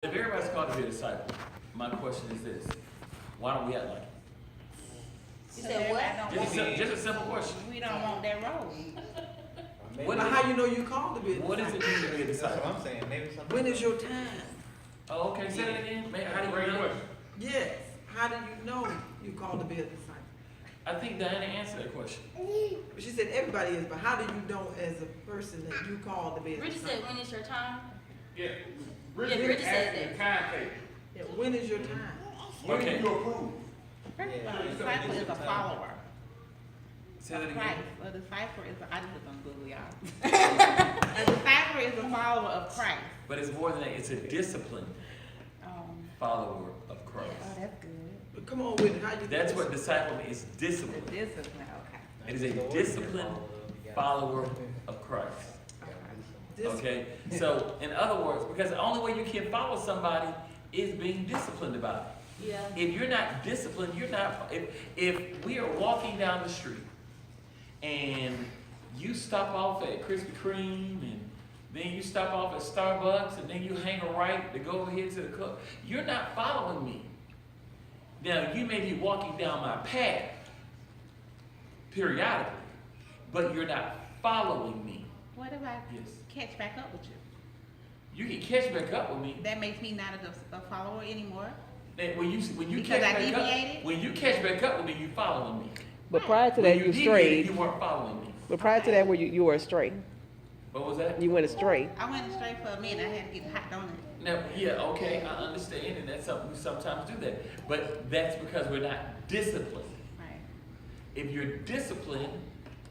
If everybody's called to be a disciple, my question is this: why don't we act like it? You said what? Just a simple question. We don't want that role. What But is how you know you called to be a What does it disciple? mean to be a That's what disciple? I'm saying. Maybe something. When is your time? Oh, okay. Say that again. Man, how do you know? Yes. How do you know you called to be a disciple? I think Diana answered that question. But she said everybody is, but how do you know as a person that you called to be a Bridget disciple? said, when is your time? Yeah. Bridget said asked that. the timetable. Yeah, when is your time? When Okay. do you approve? First of all, a disciple is a follower Say that of again. Christ. A disciple is I just looked on Google, y'all. A disciple is a follower of Christ. But it's more than that. It's a disciplined follower of Christ. Oh, that's good. But come on with it. How you? That's what disciple means. It's The discipline. discipline, okay. It is a disciplined follower of Christ. Discipline. Okay? So, in other words, because the only way you can follow somebody is being disciplined about it. Yeah. If you're not disciplined, you're not. If we are walking down the street and you stop off at Krispy Kreme and then you stop off at Starbucks and then you hang a right to go over here to the club, you're not following me. Now, you may be walking down my path periodically, but you're not following me. What if I Yes. catch back up with you? You can catch back up with me. That makes me not a follower anymore. And when you Because catch I back up, deviated? when you catch back up with me, you following me. But prior to When that, you you deviated, strayed. you weren't following me. But prior to that, you were astray. What was that? You went astray. I went straight for a minute. I had to get hot donut. Now, yeah, okay, I understand, and that's something we sometimes do that. But that's because we're not disciplined. Right. If you're disciplined,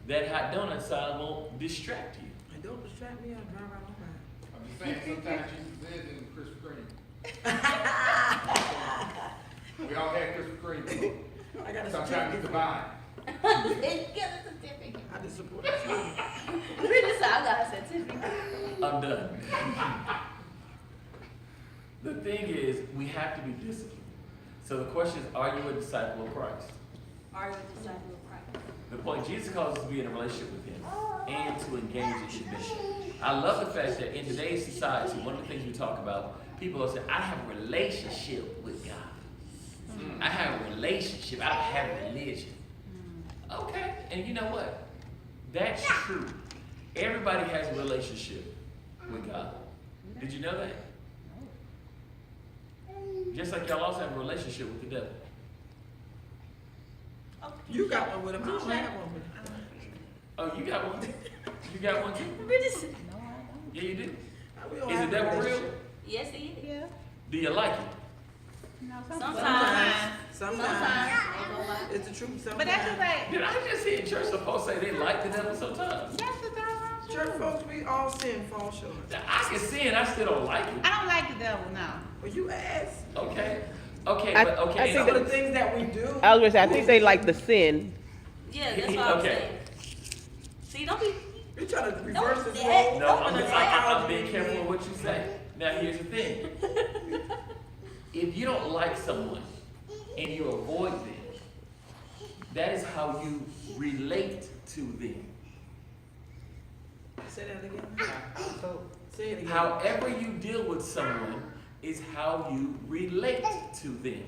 that hot donut sign won't distract you. And don't distract me. I'll drive right on by. I'm just saying, sometimes you live in Krispy Kreme. We all had Krispy Kreme. I got a Sometimes certificate. you combine. Get a certificate. I just support that. Bridget said, I got a certificate. I'm done. The thing is, we have to be disciplined. So the question is, are you a disciple of Christ? Are you a disciple of Christ? The point, Jesus calls us to be in a relationship with Him and to engage in submission. I love the fact that in today's society, one of the things we talk about, people will say, I have a relationship with God. I have a relationship. I don't have a religion. Okay, and you know what? That's true. Everybody has a relationship with God. Did you know that? Just like y'all also have a relationship with the devil. You got one with him. I don't have one with him. Oh, you got one? You got one too? Bridget said, No, I don't. Yeah, you do. We don't Is the have a devil real? relationship. yes, he is. Yeah. Do you like it? No, Sometimes. Sometimes. Sometimes. Ain't gonna lie. It's the truth. Sometimes. But that's just like, Did I just hear church supposed to say they like the devil sometimes? that's the devil. Church folks, we all sin, fall short. I can sin, I still don't like it. I don't like the devil, no. But you ask. Okay. Okay, I- but okay. I and think Some so- of the things that we do. I was gonna say, I think they like the sin. Yeah, that's what I'm Okay. saying. See, don't be. You're trying to reverse this Yeah. role. No, I'm being Psychology. careful with what you say. Now, here's the thing. If you don't like someone and you avoid them, that is how you relate to them. Say that again. So, Say it again. However you deal with someone is how you relate to them.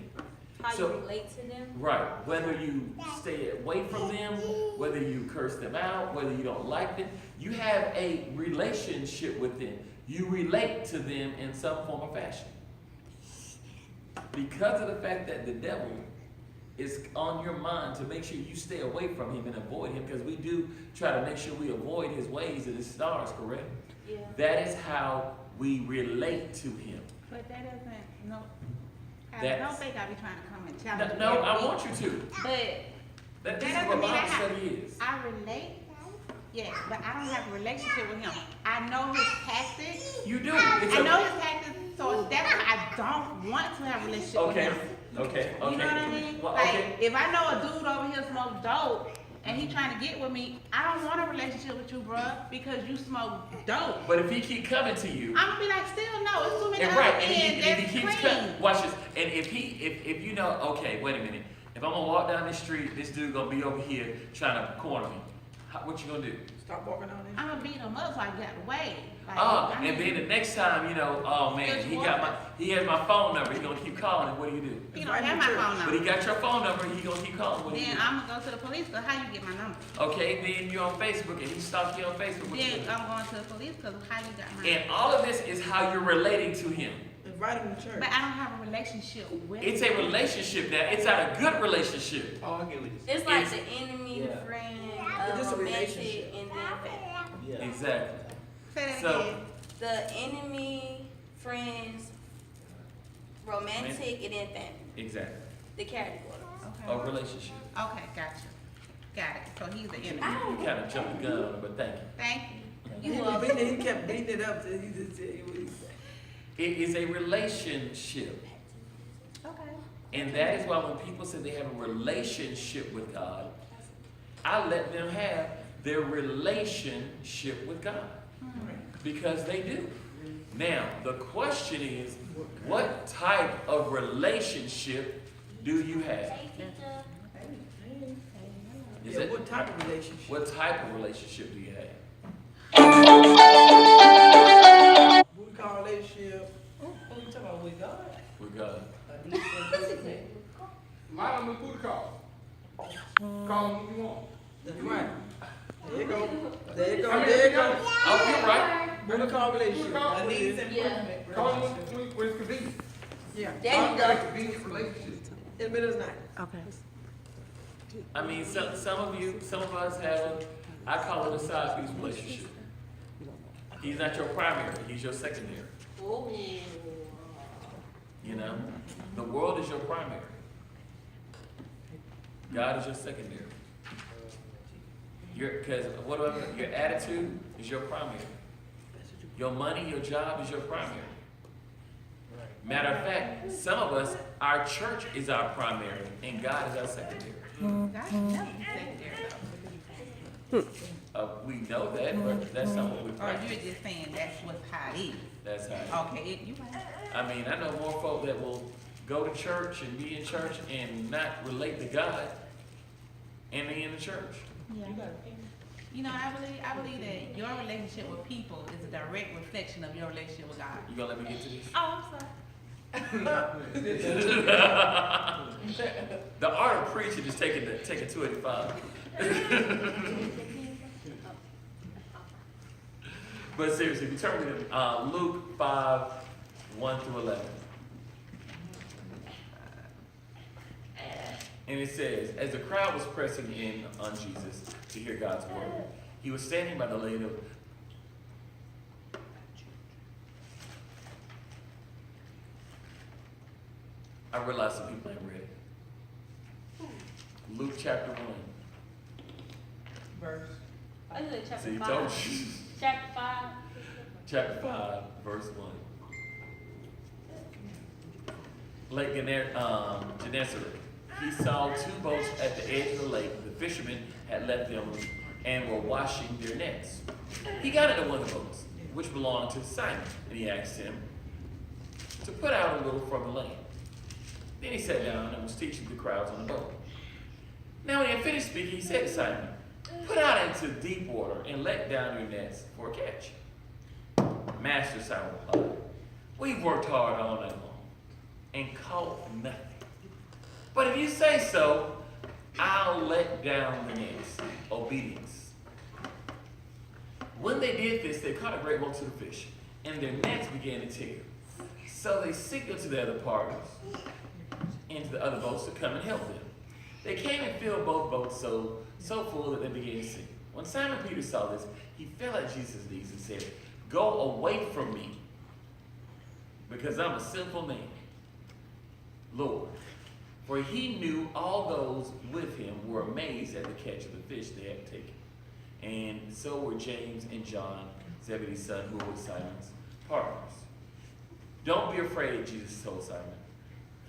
How So- you relate to them. Right. Whether you stay away from them, whether you curse them out, whether you don't like them, you have a relationship with them. You relate to them in some form or fashion. Because of the fact that the devil is on your mind to make sure you stay away from him and avoid him, because we do try to make sure we avoid his ways and his stars, correct? Yeah. That is how we relate to him. But that doesn't, no. I That's- don't think I'll be trying to come and No, challenge you. no, I every want week. you to. But This That is doesn't what mean I Bible have- study is. I relate, yes, but I don't have a relationship with him. I know his tactics. You do. I know his tactics, so that's why I don't want to have a relationship Okay, with him. okay, You know what I okay. mean? Well, Like, okay. if I know a dude over here smokes dope and he trying to get with me, I don't want a relationship with you, bruh, because you smoke dope. But if he keep coming to you, I'm gonna be like, still no, it's too many and other right, men and that's he keeps clean. coming, watch this. And if you know, okay, wait a minute. If I'm gonna walk down the street, this dude gonna be over here trying to corner me. What you gonna do? Stop walking on him. I'm gonna beat him up so I get away. And then the next time, you know, oh man, he has my phone number. He gonna keep calling. What do you do? He don't have my phone But he number. got your phone number. He gonna keep calling. What do you Then do? I'm gonna go to the police, cause how you get my number? Okay, then you're on Facebook and he stalks you on Facebook. What you Then do? I'm going to the police, cause how you got my And number? all of this is how you're relating to him. Invite him to church. But I don't have a relationship with It's a relationship now. It's not a good relationship. Oh, I get what you're It's like It's- the enemy, Yeah. the friend, It's just a romantic, relationship. and then family. saying. Yeah. Exactly. Say that So- again. The enemy, friends, romantic, and then family. Exactly. The categories. A Okay. relationship. Okay, gotcha. Got it. So he's the enemy. You kind of jumped the gun on it, but thank you. Thank you. He kept beating it up till he just said he was. It is a relationship. Okay. And that is why when people say they have a relationship with God, I let them have their relationship with God. Because they do. Now, the question is, what type of relationship do you have? Is Yeah, it, what type of relationship? what type of relationship do you have? What we call relationship? What you talking about with God? With God. Line them with booty call. Call them when you want. That's right. There you go. There you go. I mean, There you go. Oh, you're right. What we call relationship? Booty call. Yeah. Call them when it's convenient. Yeah. There you Got a go. convenient relationship. In the middle of the night. Okay. I mean, some of us have, I call it a side piece relationship. He's not your primary, he's your secondary. Ooh. You know? The world is your primary. God is your secondary. Because your attitude is your primary. Your money, your job is your primary. Matter of fact, some of us, our church is our primary and God is our secondary. God should never be secondary though. We know that, but that's not what we Or practice. you're just saying that's what's how it is. That's how. Okay, you right. I mean, I know more folk that will go to church and be in church and not relate to God, and they in the church. Yeah. You know, I believe that your relationship with people is a direct reflection of your relationship with God. You gonna let me get to this? Oh, I'm sorry. The art of preaching is taking 285. But seriously, if you turn to Luke 5, 1 through 11. And it says, as the crowd was pressing in on Jesus to hear God's word, he was standing by the lake of I realize some people ain't ready. Luke chapter 1. Verse. I did chapter See, 5. told you. Chapter 5. Chapter 5, verse 1. Lake Gennesaret. He saw two boats at the edge of the lake. The fishermen had left them and were washing their nets. He got into one of the boats, which belonged to Simon, and he asked him to put out a little from the land. Then he sat down and was teaching the crowds on the boat. Now when he had finished speaking, he said to Simon, put out into deep water and let down your nets for a catch. Master, Simon replied, we've worked hard all night long and caught nothing. But if you say so, I'll let down the nets. Obedience. When they did this, they caught a great multitude of fish, and their nets began to tear. So they signaled to the other partners and to the other boats to come and help them. They came and filled both boats so full that they began to sink. When Simon Peter saw this, he fell at Jesus' knees and said, go away from me, because I'm a sinful man, Lord. For he knew all those with him were amazed at the catch of the fish they had taken. And so were James and John, Zebedee's son, who were with Simon's partners. Don't be afraid, Jesus told Simon.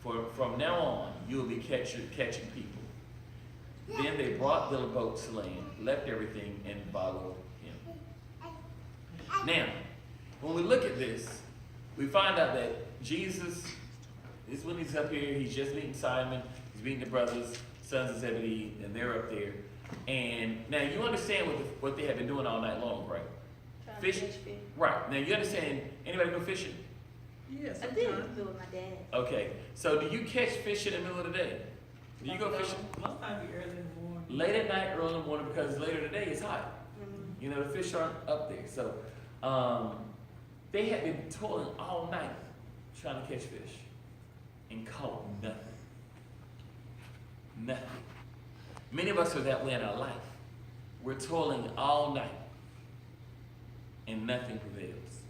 For from now on, you will be catching people. Then they brought the boat to land, left everything, and followed him. Now, when we look at this, we find out that Jesus is when he's up here, he's just meeting Simon, he's meeting the brothers, sons of Zebedee, and they're up there. And now you understand what they have been doing all night long, right? Trying Fish? catch fish. Right, now you understand, anybody go fishing? Yeah, I did sometimes. do it with my dad. Okay, so do you catch fish in the middle of the day? Do you go fishing Most times be early in the morning. late at night, early in the morning, because later in the day it's hot? Mhm. You know, the fish aren't up there. So they had been toiling all night trying to catch fish and caught nothing. Nothing. Many of us are that way in our life. We're toiling all night and nothing prevails.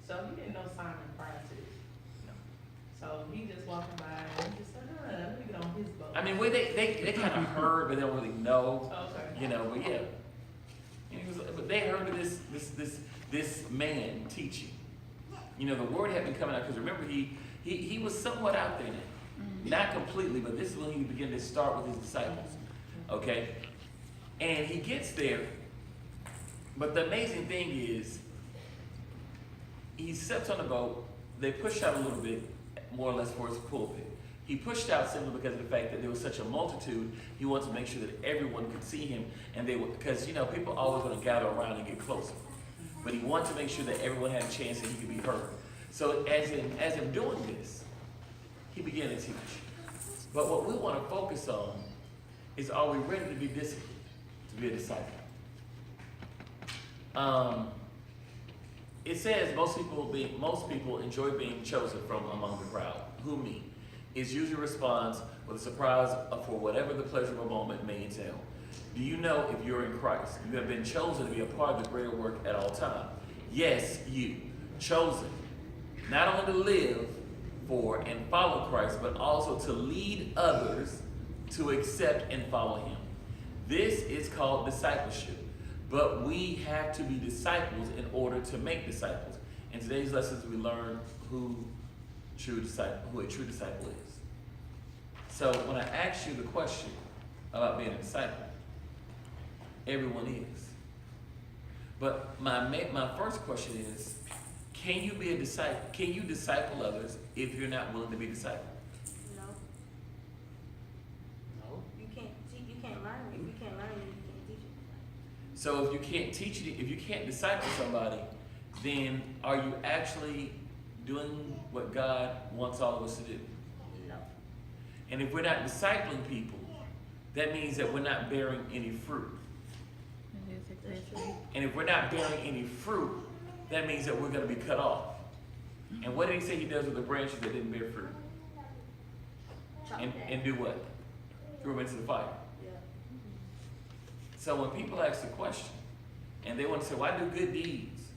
So he didn't know Simon prior to this. No. So he just walking by and he just said, let me get on his boat. I mean, well, they kind of heard, but they don't really know, Okay. you know, but yeah. And he was, but they heard of this man teaching. You know, the word had been coming out, because remember, he was somewhat out there now. Not completely, but this is when he began to start with his disciples. Okay? And he gets there, but the amazing thing is, he steps on the boat, they pushed out a little bit, more or less for his pulpit. He pushed out simply because of the fact that there was such a multitude, he wanted to make sure that everyone could see him, and they would, because, you know, people always want to gather around and get closer. But he wanted to make sure that everyone had a chance that he could be heard. So as in doing this, he began to teach. But what we want to focus on is, are we ready to be disciplined, to be a disciple? It says most people enjoy being chosen from among the crowd. Who, me? Is usually responds with a surprise for whatever the pleasurable moment may entail. Do you know if you're in Christ, you have been chosen to be a part of the greater work at all time? Yes, you. Chosen. Not only to live for and follow Christ, but also to lead others to accept and follow him. This is called discipleship. But we have to be disciples in order to make disciples. In today's lessons, we learn who a true disciple is. So when I ask you the question about being a disciple, everyone is. But my first question is, can you be a disciple? Can you disciple others if you're not willing to be discipled? No, No. you can't teach, you can't learn. If you can't learn, you can't teach it. So if you can't teach it, if you can't disciple somebody, then are you actually doing what God wants all of us to do? No. And if we're not discipling people, that means that we're not bearing any fruit. And if we're not bearing any fruit, that means that we're going to be cut off. And what did he say he does with the branches that didn't bear fruit? Chop And that. do what? Throw them into the fire. Yeah. So when people ask the question, and they want to say, well, I do good deeds,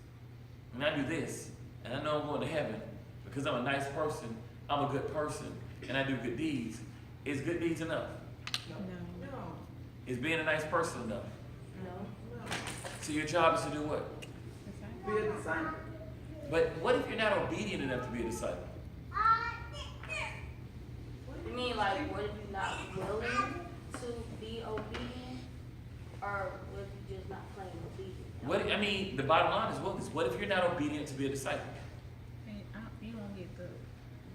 and I do this, and I know I'm going to heaven because I'm a nice person, I'm a good person, and I do good deeds, is good deeds enough? No. Is being a nice person enough? No. No. So your job is to do what? Be a disciple. But what if you're not obedient enough to be a disciple? You mean like, what if you're not willing to be obedient, or what if you're just not plain obedient? I mean, the bottom line is what if you're not obedient to be a disciple? You won't get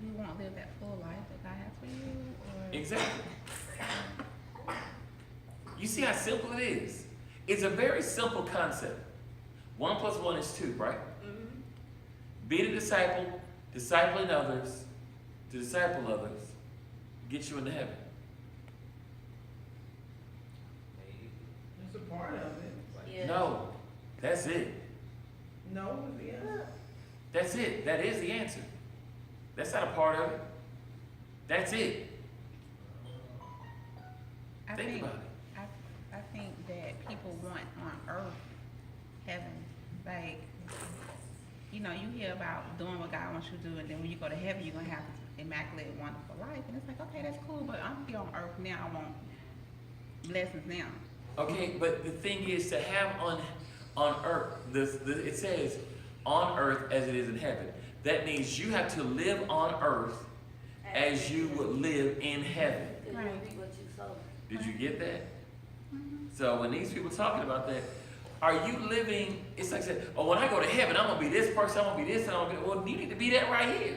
you won't live that full life that God has for you, or Exactly. You see how simple it is? It's a very simple concept. 1 + 1 is 2, right? Mm-hmm. Be the disciple, discipling others, to disciple others, get you into heaven. It's a part of it. Yeah. No, that's it. No, yeah. That's it. That is the answer. That's not a part of it. That's it. Think about it. I think that people want on earth heaven. Like, you know, you hear about doing what God wants you to do, and then when you go to heaven, you're gonna have immaculate, wonderful life. And it's like, okay, that's cool, but I'm here on earth now. I want blessings now. Okay, but the thing is to have on earth, it says on earth as it is in heaven. That means you have to live on earth as you would live in heaven. Because you reap what you sow. Did you get that? So when these people talking about that, are you living, it's like saying, oh, when I go to heaven, I'm going to be this person, I'm going to be this, and I'm going to be, well, you need to be that right here.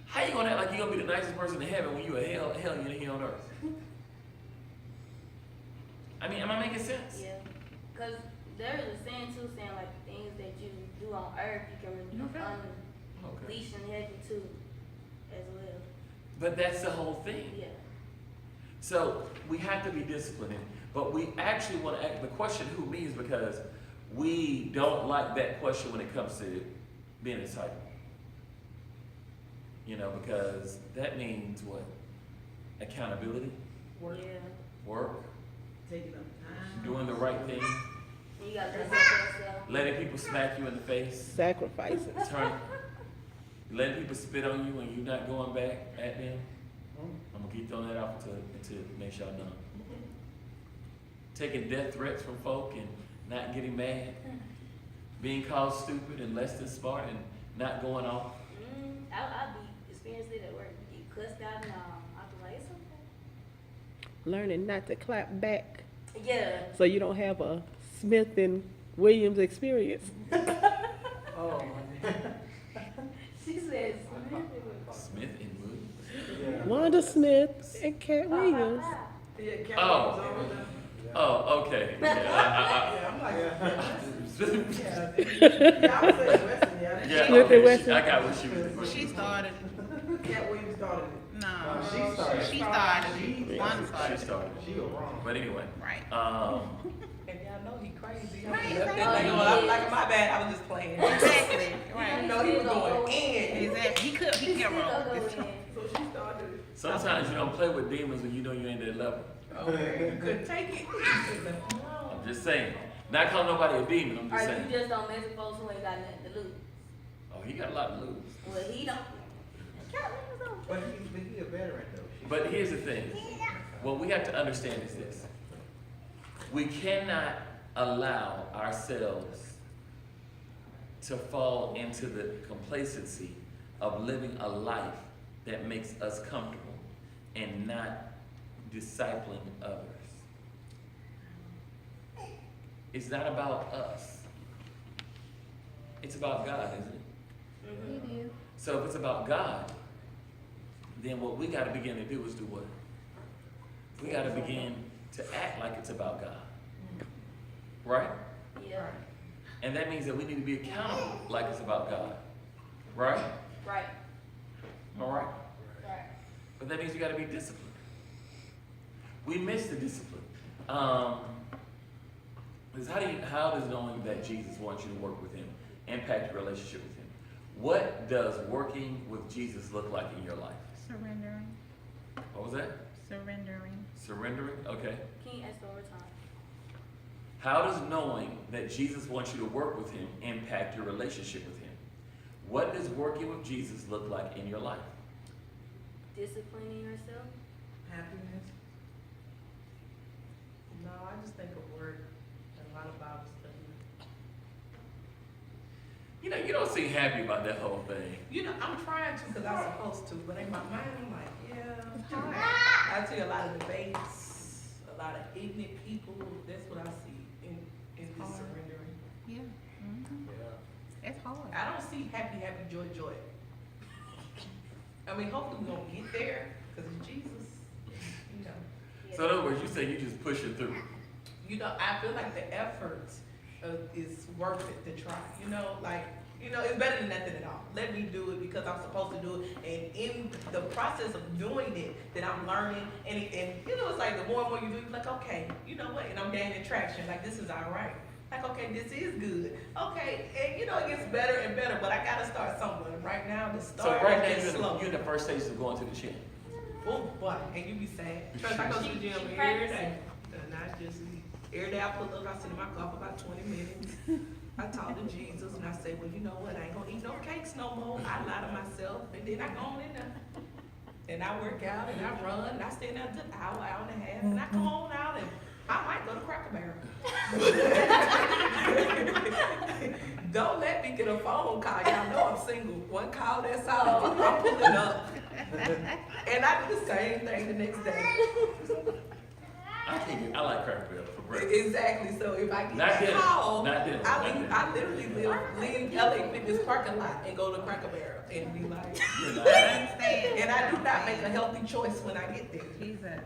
How you going to act like you're going to be the nicest person in heaven when you are hell you're here on earth? I mean, am I making sense? Yeah. Because there is a saying too, saying like the things that you do on earth, you can Okay. Okay. unleash in heaven too, as well. But that's the whole thing. Yeah. So we have to be disciplined, but we actually want to ask the question who me is because we don't like that question when it comes to being a disciple. You know, because that means what? Accountability, Work, Yeah. work, taking up time. doing the right thing, And you gotta dress up for yourself. letting people smack you in the face, Sacrifices. letting people spit on you and you not going back at them. I'm gonna keep throwing that out to make sure y'all know. Taking death threats from folk and not getting mad. Being called stupid and less than smart and not going off. I'll be experiencing it at work. You get cussed out and I'll be like, it's okay. Learning not to clap back Yeah. so you don't have a Smith and Williams experience. Oh, She says, Smith and Wood. yeah. Wanda Smith and Cat Williams. Yeah, Karen Oh. was over there. Oh, okay. Yeah, I'm like, Yeah, yeah, I was saying Weston, yeah. yeah, Smith and okay, Wesson. I got what she was. She started, Cat Williams started it. no, She started. she started it, one She started it, started. She was wrong. But anyway, right. And y'all know he crazy. Right, That exactly. thing on, I'm like, my bad, I was just playing. Exactly, You right. know, he was going in. Exactly, he can't roll. So she started it. sometimes you don't play with demons when you know you ain't that level. Okay, you couldn't take it. I'm just saying. Not calling nobody a demon, I'm Or just you saying. just don't mess with folks who ain't got nothing to lose. Oh, he got a lot to lose. Well, he don't. But he a veteran though. But here's the thing. What we have to understand is this. We cannot allow ourselves to fall into the complacency of living a life that makes us comfortable and not discipling others. It's not about us. It's about God, isn't it? So if it's about God, then what we got to begin to do is do what? We got to begin to act like it's about God. Right? Yeah. And that means that we need to be accountable like it's about God. Right? Right. All right? Right. But that means you got to be disciplined. We miss the discipline. Because how does knowing that Jesus wants you to work with him impact your relationship with him? What does working with Jesus look like in your life? Surrendering, What was that? surrendering. Surrendering? Okay. Can you ask one more time? How does knowing that Jesus wants you to work with him impact your relationship with him? What does working with Jesus look like in your life? Disciplining yourself? Happiness. No, I just think of work and a lot of Bible study. You know, you don't seem happy about that whole thing. You know, I'm trying to because I'm supposed to, but in my mind, I'm like, yeah. I see a lot of debates, a lot of ignorant people. That's what I see in this Hard. surrendering. Yeah, it's hard. I don't see happy, joy. I mean, hopefully we're gonna get there because it's Jesus. You know. So in other words, you say you just push it through. You know, I feel like the effort is worth it to try. You know, like, you know, it's better than nothing at all. Let me do it because I'm supposed to do it. And in the process of doing it, that I'm learning. And you know, it's like the more and more you do, you're like, okay, you know what? And I'm gaining traction. Like, this is all right. Like, okay, this is good. Okay, and you know, it gets better and better. But I gotta start somewhere. Right now, the So start right is now slow. you're in the first stages of going to the gym. Oh boy, and you be sad. Trust I go to the gym She every day. Not just me. Every day I pull up, I sit in my car for about 20 minutes. I talk to Jesus and I say, well, you know what? I ain't gonna eat no cakes no more. I lie to myself and then I go on in there. And I work out and I run and I stay there a good hour, hour and a half. And I come on out and I might go to Cracker Barrel. Don't let me get a phone call. Y'all know I'm single. One call, that's all. I'm pulling up. And I do the same thing the next day. I like Cracker Barrel for breakfast. Exactly. So if I get Not that dinner. call, Not dinner. Not dinner. I literally leave LA Fitness parking lot and go to Cracker Barrel and be like, You're I not- understand. and I do not make a healthy choice when I get there. Jesus.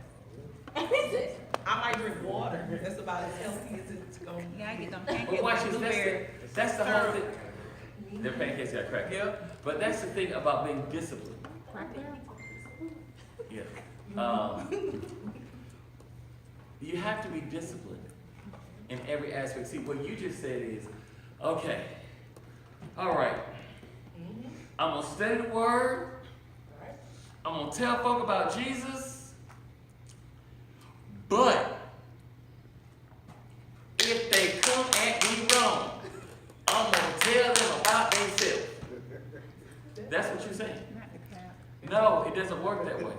Is it? I might drink water. That's about as healthy as it's going. You gotta get them pancakes But watch with this, blueberry. that's the whole thing. Their pancakes got cracked. Yep. But that's the thing about being disciplined. Yeah. You have to be disciplined in every aspect. See, what you just said is, okay, all right, I'm gonna study the word. I'm gonna tell folk about Jesus. But if they come at me wrong, I'm gonna tell them about themselves. That's what you're saying. Not the crab. No, it doesn't work that way.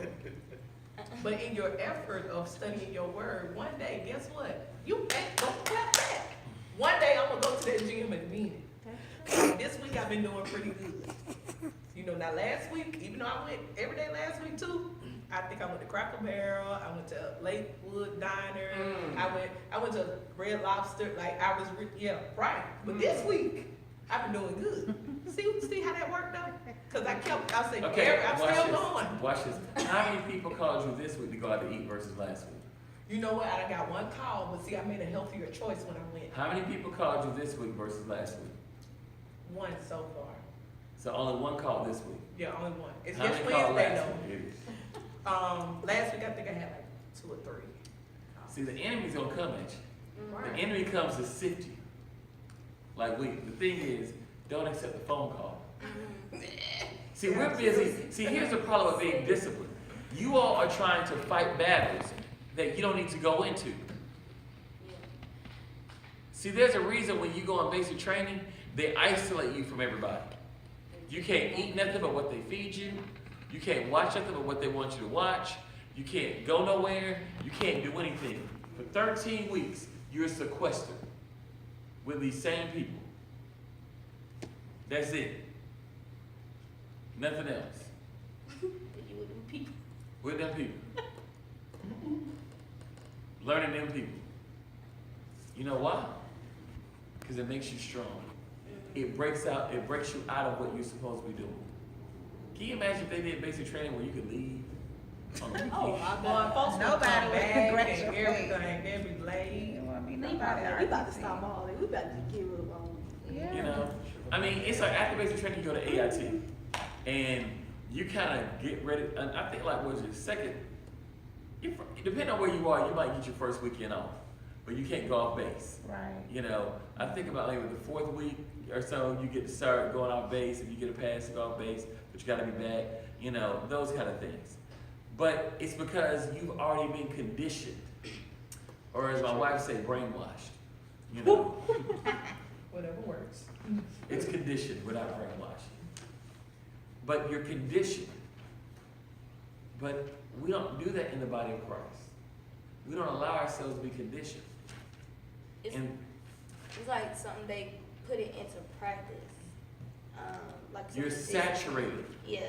But in your effort of studying your word, one day, guess what? You ain't gonna clap back. One day I'm gonna go to that gym and mean it. This week I've been doing pretty good. You know, now last week, even though I went every day last week too, I think I went to Cracker Barrel, I went to Lakewood Diner, I went to Red Lobster, like I was, yeah, right. But this week, I've been doing good. See how that worked out? Cause I said, Okay, I'm watch still this. going. Watch this. How many people called you this week to go out to eat versus last week? You know what? I got one call, but see, I made a healthier choice when I went. How many people called you this week versus last week? One so far. So only one called this week. Yeah, only one. It's How just many called Wednesday last though. week? Last week I think I had like 2 or 3. See, the enemy's gonna come at you. Right. The enemy comes to sift you. Like the thing is, don't accept the phone call. See, we're busy. See, here's the problem with being disciplined. You all are trying to fight battles that you don't need to go into. See, there's a reason when you go on basic training, they isolate you from everybody. You can't eat nothing but what they feed you. You can't watch nothing but what they want you to watch. You can't go nowhere. You can't do anything. For 13 weeks, you're sequestered with these same people. That's it. Nothing else. You with them people. With them people. Learning them people. You know why? Because it makes you strong. It breaks you out of what you're supposed to be doing. Can you imagine if they did basic training where you could leave on the weekend? Oh, my Boy, God. folks will Nobody come would back congratulate. and everything, they be late. You want me We nobody about to RTC. stop all that. We about to give up on. Yeah. You know? I mean, it's like after basic training, you go to AIT. And you kind of get ready. And I think like, was your second, depending on where you are, you might get your first weekend off. But you can't go off base. Right. You know, I think about maybe the 4th week or so, you get to start going off base. If you get a pass to go off base, but you got to be back. You know, those kind of things. But it's because you've already been conditioned, or as my wife say, brainwashed. You know, Whatever works. it's conditioned. We're not brainwashed, but you're conditioned. But we don't do that in the body of Christ. We don't allow ourselves to be conditioned. It's, And it's like something they put it into practice. Like you're something saturated. Yeah.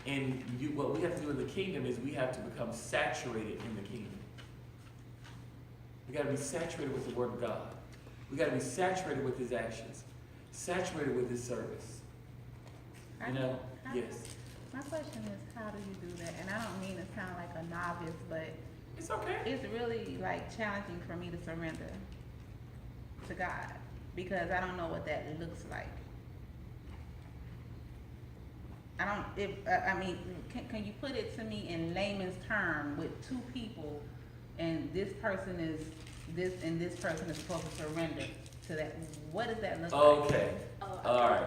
And what we have to do in the kingdom is we have to become saturated in the kingdom. We got to be saturated with the Word of God. We got to be saturated with His actions, saturated with His service. You know? Yes. My question is, how do you do that? And I don't mean to sound like a novice, but It's okay. it's really like challenging for me to surrender to God because I don't know what that looks like. Can you put it to me in layman's term with 2 people and this person is this and this person is supposed to surrender to that? What does that look like? Okay. Oh, All right.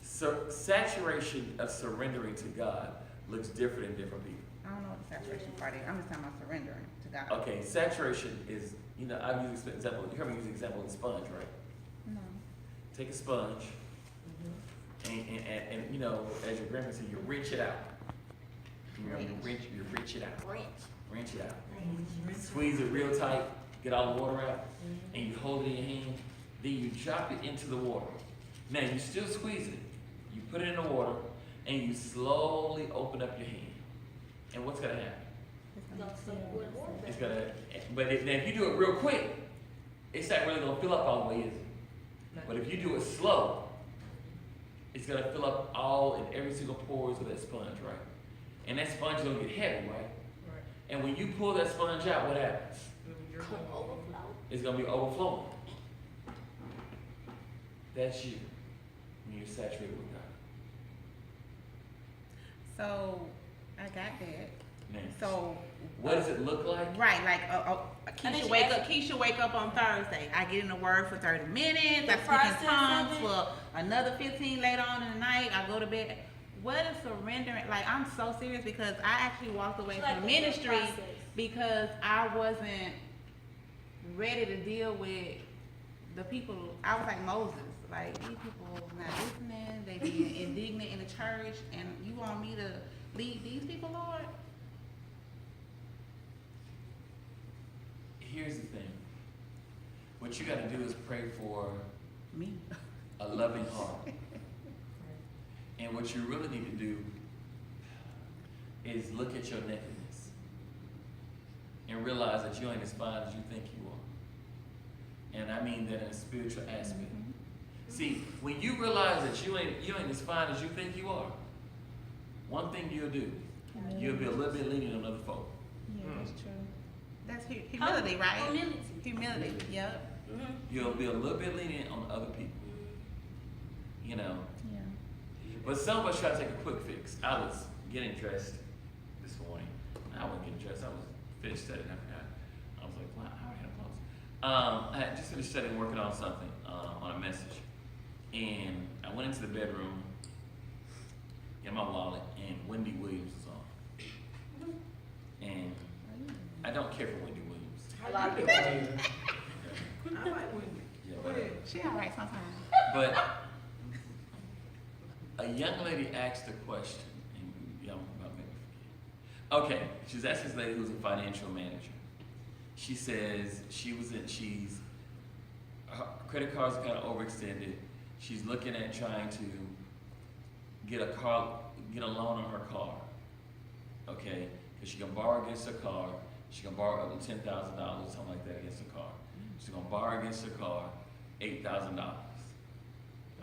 So saturation of surrendering to God looks different in different people. I don't know what the saturation part is. I'm just talking about surrendering to God. Okay, saturation is, you know, I've used this example, you heard me use the example of the sponge, right? No. Take a sponge, and you know, as your grandma said, you wrench it out. You wrench it out. Wrench it out. Squeeze it real tight, get all the water out, and you hold it in your hand. Then you drop it into the water. Now you still squeeze it. You put it in the water, and you slowly open up your hand. And what's gonna happen? It's gonna. But now if you do it real quick, it's not really gonna fill up all the way, is it? But if you do it slow, it's gonna fill up all and every single pores of that sponge, right? And that sponge is gonna get heavy, right? Right. And when you pull that sponge out, what happens? Overflow. It's gonna be overflowing. That's you when you're saturated with God. So, I got that. Now, So, what does it look like? right, like, And then Keisha she wake asked- up, Keisha wake up on Thursday. I get in the word for 30 minutes. The I speak in process tongues of it. for another 15 later on in the night. I go to bed. What is surrendering? Like, I'm so serious because I actually walked away She like from the ministry process. because I wasn't ready to deal with the people. I was like Moses. Like, these people not listening. They being indignant in the church. And you want me to lead these people, Lord? Here's the thing. What you gotta do is pray for Me. a loving heart. And what you really need to do is look at your nakedness and realize that you ain't as fine as you think you are. And I mean that in a spiritual aspect. See, when you realize that you ain't as fine as you think you are, one thing you'll do, you'll be a little bit lenient on other folk. Yeah, that's true. That's humility, right? Humility. Humility, yep. Mm-hmm. You'll be a little bit lenient on other people. You know. Yeah. But some of us try to take a quick fix. I was getting dressed this morning. I wasn't getting dressed. I was finished studying. I forgot. I was like, wow, how are you close? I had just finished studying, working on something, on a message. And I went into the bedroom, got my wallet, and Wendy Williams was on. And I don't care for Wendy Williams. A lot of you people. doing? I like Wendy. Yeah, Go ahead. She all right sometimes. But a young lady asked a question, and y'all about to make me forget. Okay, she was asking this lady who's a financial manager. She says her credit cards are kind of overextended. She's looking at trying to get a loan on her car. Okay, because she can borrow against her car. She can borrow up to $10,000, something like that, against her car. She's gonna borrow against her car $8,000.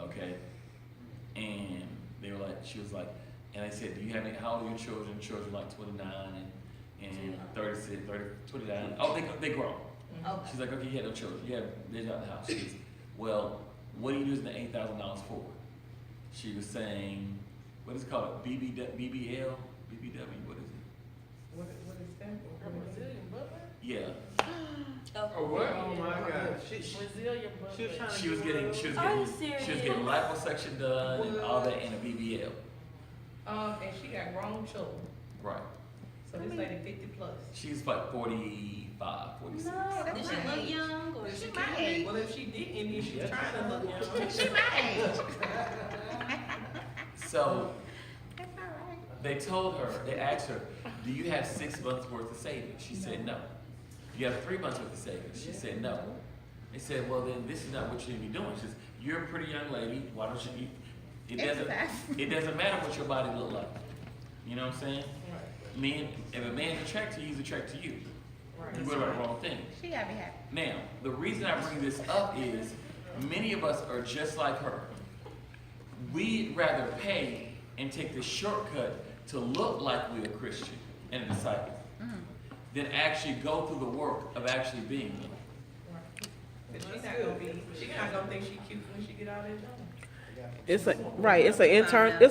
Okay, and they were like, she was like, and they said, do you have any? How old are your children? Children like 29 and 36, 30, 29. Oh, they grown. Okay. She's like, okay, you have no children. Yeah, they're not in the house. She goes, well, what are you using the $8,000 for? She was saying, what is it called? BBL? BBW? What is it? What is that? Brazilian butt? Yeah. Oh, what? Oh my God. Brazilian butt. She was trying to She was get getting, one of she was Are you getting, she was serious? getting liposuction done and all that in a BBL. And she got grown children, Right. so this lady 50 plus. She's like 45, 46. No, That's does she my look age. young or She she my age. Well, if she didn't, then she's trying to look young. She my age. So That's all right. they told her, they asked her, do you have 6 months worth of savings? She said no. You have 3 months worth of savings? She said no. They said, well then this is not what you need to be doing. She says, you're a pretty young lady, why don't you, it doesn't matter what your body look like. You know what I'm saying? Men, if a man's attracted to you, he's attracted to you. You go about the wrong thing. She gotta be happy. Now, the reason I bring this up is many of us are just like her. We'd rather pay and take the shortcut to look like we're a Christian and a disciple than actually go through the work of actually being one. But she's not gonna be, she's not gonna think she cute when she get out of that job. It's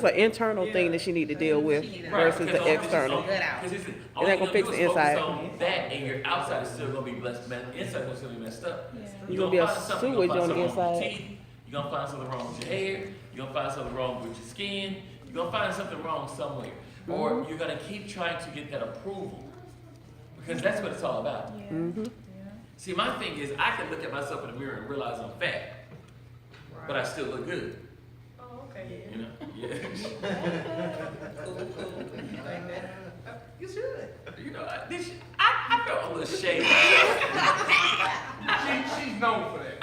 an internal thing that she need to deal with She need to- versus because the all this is external. on- Good out. because it's- It all ain't you gonna fix do the is focus inside. on that, and your outside is still gonna be blessed, man. The inside is still gonna be messed up. Yeah. You gonna be a find something- sewage you're gonna on the find something wrong with inside. your teeth. You're gonna find something wrong with your hair. You're gonna find something wrong with your skin. You're gonna find something wrong somewhere. Or you're gonna keep trying to get that approval. Because that's what it's all about. Yeah. Mm-hmm. See, my thing is, I can look at myself in the mirror and realize I'm fat, but I still look good. Oh, okay, You know? Yeah. cool. You think that? You should. You know, I felt a little shady. She's known for that.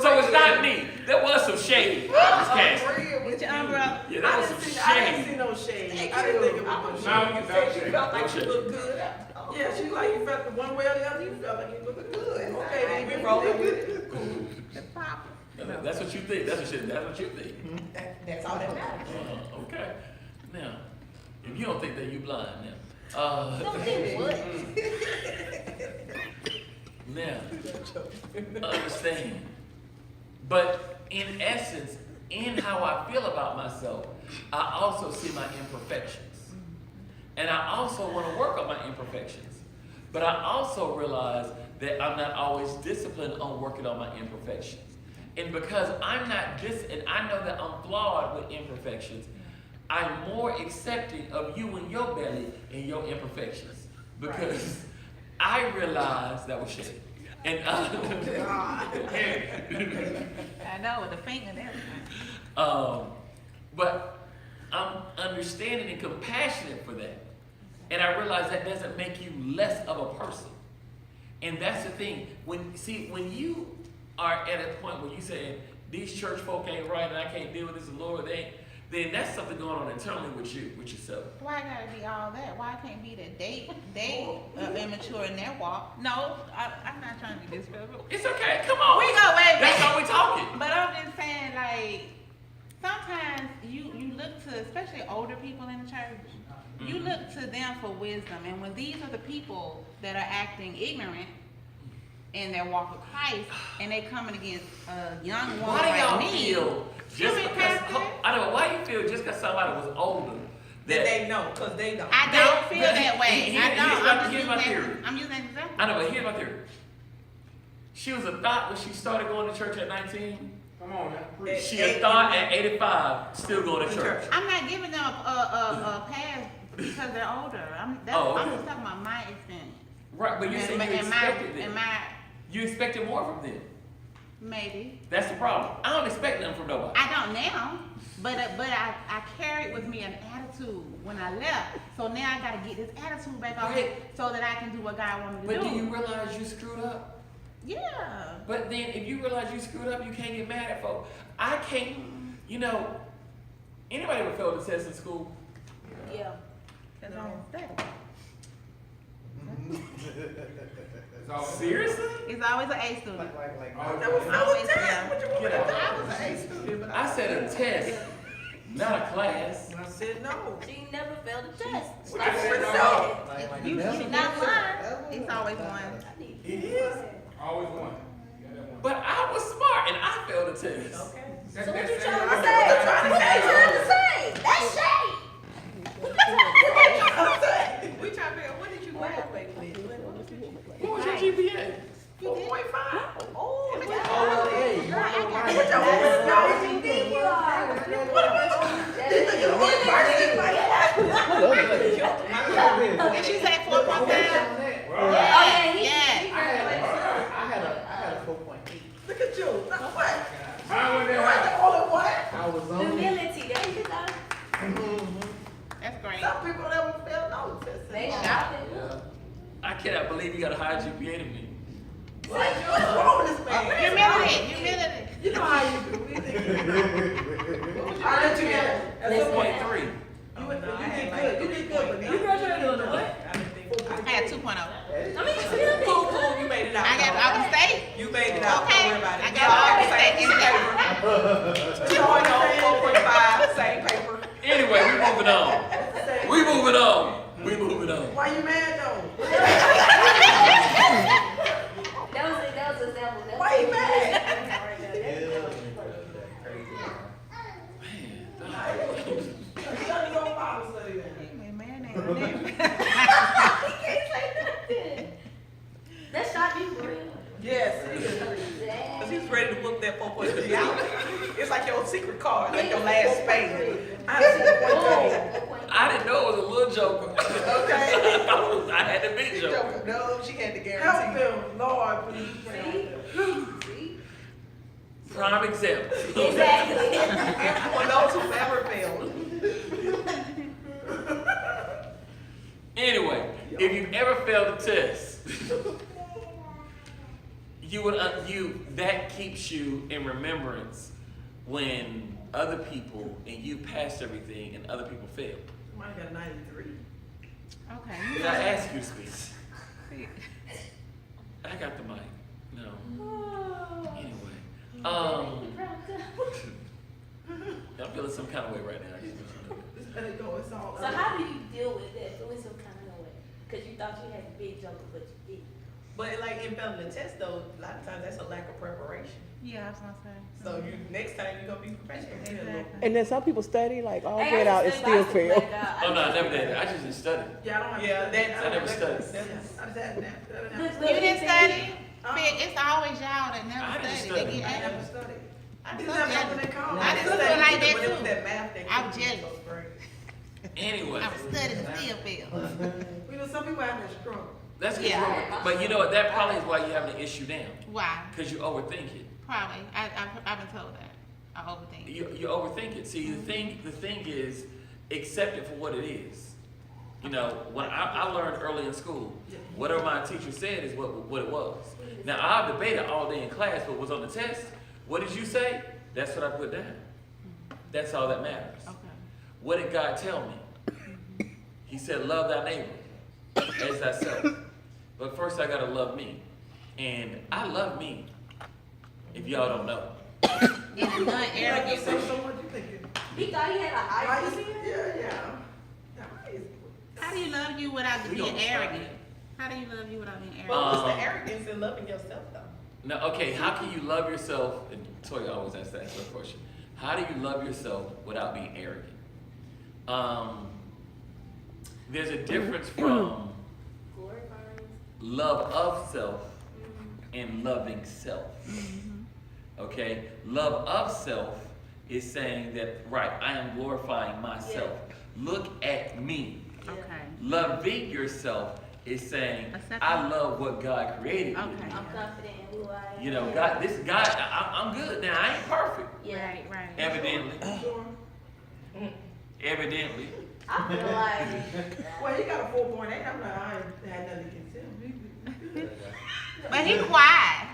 So it's not me. There was some shade. This cast. With your umbrella. Yeah, that was some I didn't see shade. no shade. I didn't think it was no Now shade. you You got said you shade. felt like No you shade. looked good. Yeah, she like you felt one way or the other. You felt like you looked good. Okay, then we rolling with it. Cool. The pop. That's what you think. That's what you think. That's all that matters. Okay. Now, if you don't think that, you blind now. Something what? Now, understand. But in essence, in how I feel about myself, I also see my imperfections. And I also want to work on my imperfections. But I also realize that I'm not always disciplined on working on my imperfections. And because I'm not and I know that I'm flawed with imperfections, I'm more accepting of you and your belly and your imperfections. Because I realize that was shit. And I know, with the finger and everything. but I'm understanding and compassionate for that. And I realize that doesn't make you less of a person. And that's the thing. When you are at a point where you say, these church folk ain't right and I can't deal with this, Lord, then that's something going on internally with yourself. Why gotta be all that? Why can't be that they immature in their walk? No, I'm not trying to be disrespectful. It's okay, come on. We go way That's back. how we talking. But I'm just saying, like, sometimes you look to, especially older people in the church, you look to them for wisdom. And when these are the people that are acting ignorant in their walk with Christ, and they coming against a young woman Why do y'all like me, feel just me, because, Pastor? I don't know, why you feel just because somebody was older That they know, cause they don't. I don't feel that way. Here- I don't. here's my theory. I'm using an example. I know, but here's my theory. She was a thought when she started going to church at 19. Come on, man. Preach. She a thought at 85, still going to church. I'm not giving them a pass because they're older. I'm Okay. just talking about my experience. Right, but you said you expected and it. my You expected more from them. maybe. That's the problem. I don't expect nothing from nobody. I don't now, but I carried with me an attitude when I left. So now I gotta get this attitude back on Right. so that I can do what God wants me to But do. do you realize you screwed up? Yeah. But then if you realize you screwed up, you can't get mad at folks. I can't, anybody ever failed a test in school? Yeah. That's all I'm saying. It's all- Seriously? It's always an A student. all- That was Always, test. yeah. What you want me to Get do? out. I was an A student, but I said a test, not a class. I said no. She never failed a test. What Like you I said said. no. You Not lying. It's always one. I need It is. Always one. You got that one. But I was smart and I failed a test. Okay. So what you That's trying it. to say? What you trying to say? That's shade. We trying to figure out, what did you graduate with? What was your GPA? 4.5. Oh, What what your you Did she say 4.5? Yeah. I had a 4.8. Look at you. What? I went You there. ain't the only one. I was on it. Humility, there you go. That's great. Some people never fail no test. They shot it. Yeah. I cannot believe you got a high GPA to me. What's wrong with this man? Humility. You know how you do. I let you get it. At some point, 4.3. you did good. You did good. But You graduated on the what? I had 2.0. I mean, still Cool, cool, you made it out. I got out of state. You made it out, don't Okay. worry about it. I got all the state in there. 2.0, 4.5, same paper. Anyway, we moving on. We moving on. We moving on. Why you mad though? that was an example. Why you mad? Shut your Bible study then. Man, ain't no name. He can't say nothing. That shot you for real. Yes, it is. Cause he's ready to whoop that 4.3 out. It's like your secret card, like your last spade. I see I didn't know it was a little joke. Okay. I had the big joke. No, she had to Help guarantee. him, Lord, please. See? Prime example. Exactly. For those who ever failed. Anyway, if you've ever failed a test, that keeps you in remembrance when other people and you passed everything and other people failed. Somebody got 93. Okay. Did I ask you to speak? I got the mic. No. Anyway, I'm feeling some kind of way right now. I just want you to know. Just let it go. It's all So how do you deal with that feeling some kind of way? cause you thought you had a big joker, but you didn't. But like in failing the test though, a lot of times that's a lack of preparation. Yeah, I was gonna say. So you, next time you're gonna be professional. Exactly. And then some people study like all Hey, get I out and used to study, still but I fail. used to Oh, no, I never did. I just didn't study. Yeah, I don't have. Yeah, that's. I never studied. I just had that. Look, You didn't study? Uh-uh. Fit, it's always y'all that I never didn't study. They study. get I never A's. studied. I This told is you. something they call. I it. just feel like that But it was too. that math that. I'm couldn't be jealous. so great. Anyway, I was studying, still fail. You know, some people have that struggle. let's get Yeah. wrong. But you know what? That probably is why you having an issue now. Why? Because you overthink it. Probably. I've been told that. I overthink. You overthink it. See, the thing is, accept it for what it is. You know, when I learned early in school, whatever my teacher said is what it was. Now, I debated all day in class, but was on the test. What did you say? That's what I put down. That's all that matters. Okay. What did God tell me? He said, love thy neighbor as thyself. But first I gotta love me. And I love me, if y'all don't know. Yeah, non-arrogant. So what you think? He thought he had a high Highest, IQ. yeah. The highest. How do you love you without We being don't stop. arrogant? How do you love you without being arrogant? But what's Um, the arrogance in loving yourself though? Now, okay, how can you love yourself? And Toya always asks that sort of question. How do you love yourself without being arrogant? There's a difference from Glorifying. love of self and loving self. Okay? Love of self is saying that, right, I am glorifying myself. Look at me. Okay. Loving yourself is saying, Accepting. I love what God created you to Okay. be. I'm confident in who I am. You know, God, I'm good now. I ain't perfect. Yeah. Right. Evidently. Evidently. I feel like, Well, he got a 4.8. I'm like, I ain't had nothing against him. But he quiet.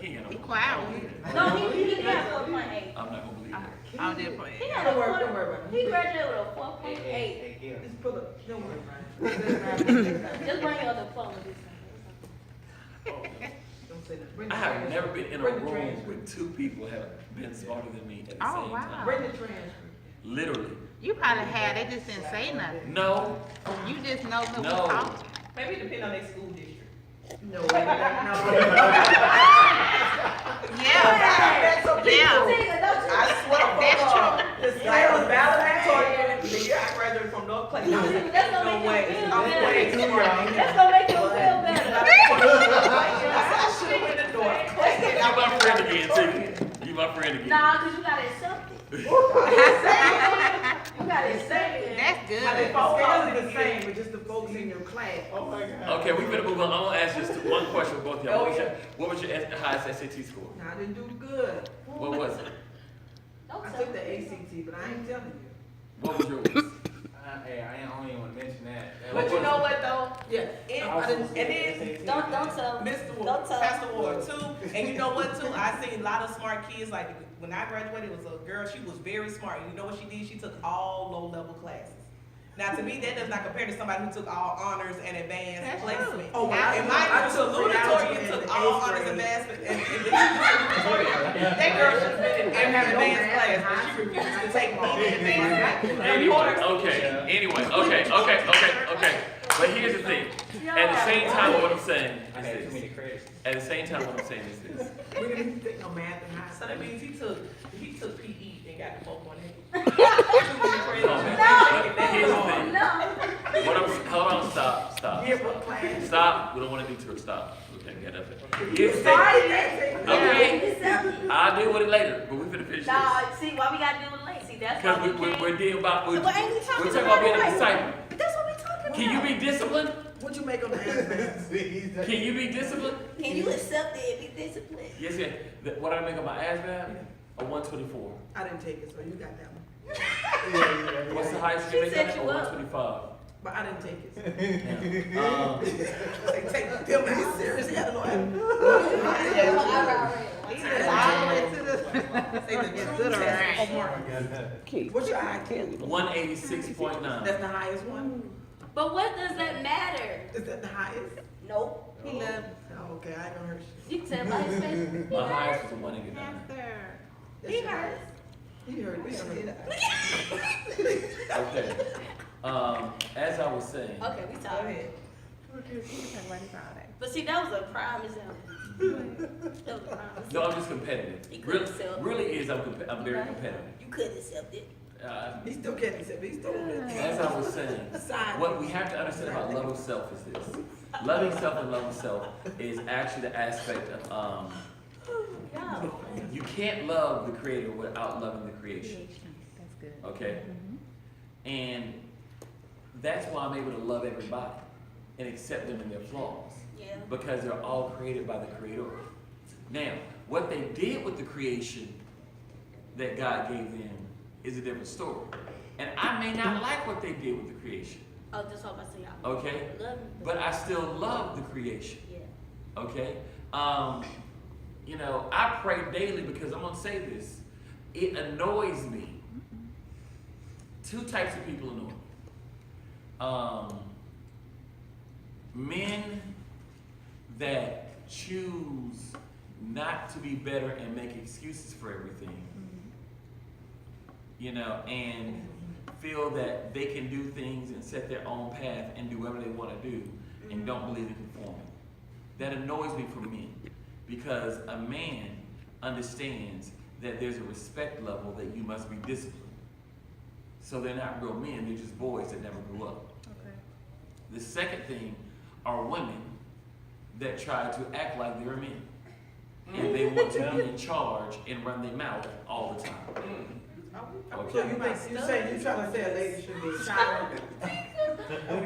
He ain't He no, quiet. no, he didn't have 4.8. I'm not gonna believe that. Oh, did point. He got a Don't worry about it. He graduated with a Hey, 4.8. hey, Gil. Just pull up. Don't worry about it. Just bring your other phone with this. Don't say that. Bring I the have transcript. never been in a Bring the room transcript. with two people have been smarter than me at the Oh, same wow. time. Bring the transcript. Literally. You probably had, they just didn't say nothing. No, You just know who was No. talking. Maybe it depends on their school district. No, no. Yeah. That's some people. Yeah. I swear, That's true. This guy was valedictorian. The year I graduated from North Clayton. I was like, That's gonna no make way. you feel I'm better. way too young. That's gonna make you feel better. I should have went to North Clayton. you my friend again, too. You my friend again. Nah, cause you gotta accept it. You gotta accept it. That's good. I mean, the scales are the same, but just the folks in your class. Oh my God. Okay, we better move on. I'm gonna ask just one question for both of y'all. What was your highest SAT score? No, I didn't do good. What was it? Don't I tell took the me. ACT, but I ain't telling you. What was yours? Hey, I don't even want to mention that. But you know what though? Yeah. And then Don't tell me. Mr. Ward, Don't tell. Pastor Ward too. And you know what too? I seen a lot of smart kids. Like when I graduated, it was a girl. She was very smart. And you know what she did? She took all low-level classes. Now to me, that does not compare to somebody who took all honors and advanced That's placement. Oh, well, And mine I was took salutatorian, pre-algebra took in all the honors, eighth grade. advancement, and salutatorian. That girl should have been in every advanced class, but she refused to take all the advanced. Anyway, okay. But here's the thing. At the same time, what I'm saying I had too is many this. credits. At the same time, what I'm saying is this. We didn't take no math in high So school. that means he took PE and got the 4.8. But here's the thing. No. Hold on, stop. Yeah, what class? Stop. We don't want to do too. Stop. Okay, get up there. Here's the thing. Sorry, that's it. Okay, I'll deal with it later, but we finna finish this. Nah, see, why we gotta do it late? See, that's why Because we can't. we're dealing about, we're But ain't we talking talking about being a about it? disciple. But that's what we talking about. Can you be disciplined? What you make on the ASVAB? Can you be disciplined? Can you accept it and be disciplined? Yes, yeah. What did I make on my ASVAB? A 124. I didn't take it, so you got that one. What's the highest She you make on set it? A you up. 125. But I didn't take it. Yeah. They take them as serious. Yeah, no, He did all the way to the. Keith. What's your IQ? 186.9. That's the highest one? But what does that matter? Is that the highest? Nope. He loved Oh, okay, I ain't gonna hurt you. You can tell by his face. My highest was a 189. Pastor. That's He your heard. highest. He heard me. Okay. As I was saying, Okay, we Go talking. ahead. We can talk about this all day. But see, that was a prime example. That was a prime No, example. I'm just competitive. He couldn't Really, sell. really is, I'm very competitive. You couldn't accept it. He still can't accept it, he's still on that. As I was saying, Side. what we have to understand about love of self is this. Loving self and love of self is actually the aspect of, No. you can't love the creator without loving the creation, That's good. okay? And that's why I'm able to love everybody and accept them in their flaws, Yeah. because they're all created by the creator. Now, what they did with the creation that God gave them is a different story. And I may not like what they did with the creation, Oh, that's what I'm saying. I okay? love you. But I still love the creation, Yeah. okay? You know, I pray daily because I'm gonna say this. It annoys me. Two types of people annoy me. Men that choose not to be better and make excuses for everything, you know, and feel that they can do things and set their own path and do whatever they want to do and don't believe in conforming. That annoys me for men, because a man understands that there's a respect level that you must be disciplined. So they're not real men, they're just boys that never grew up. Okay. The second thing are women that try to act like they're men. And they want to be in charge and run their mouth all the time. So you think, you say, you trying to say a lady should be silent?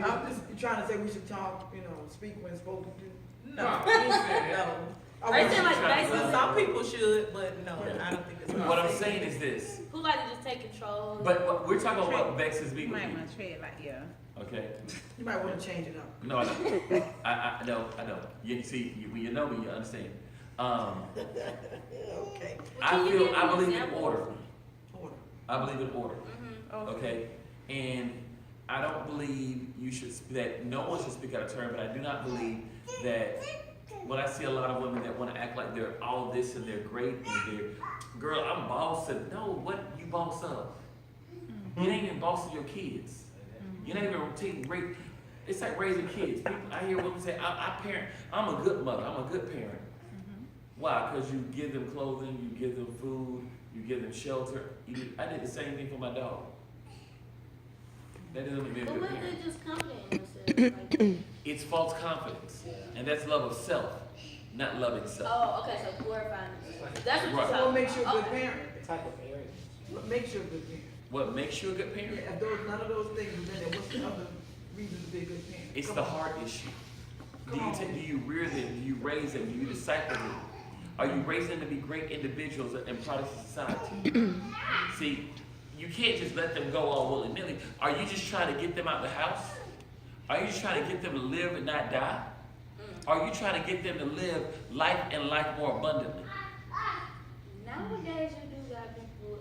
I'm just trying to say we should talk, you know, speak when spoken to. No, No, he ain't saying that. no. I feel like Trying to basically Well, some people should, but no, I don't think it's. What I'm saying is this, who like to just take control. but we're talking about what vexes me You with might you, wanna tread like, yeah. okay? You might wanna change it up. No, I don't. I don't. You see, you know me, you understand. Okay. I believe in order. Order. I believe in order, Mm-hmm. okay? And I don't believe you should, that no one should speak out of turn, but I do not believe that when I see a lot of women that want to act like they're all this and they're great and they're, girl, I'm boss of, no, what you boss of? You ain't even boss of your kids. You're not even taking great, it's like raising kids. People, I hear women say, I parent, I'm a good mother, I'm a good parent. Why? Because you give them clothing, you give them food, you give them shelter. I did the same thing for my dog. That doesn't make me a But good what parent. if they just confident in themselves? Like, It's false confidence, and that's love of self, not loving self. oh, okay, so glorifying themselves. That's what you're Right. talking So what makes you a good Okay. parent? The type of area. What makes you a good parent? What makes you a good parent? Yeah, if those, none of those things, then what's the other reason to be a good parent? It's Come the on. heart issue. Come on. Do you rear them? Do you raise them? Do you disciple them? Are you raising them to be great individuals and products of society? See, you can't just let them go all willy-nilly. Are you just trying to get them out of the house? Are you just trying to get them to live and not die? Are you trying to get them to live life and life more abundantly? Nowadays, you do got people,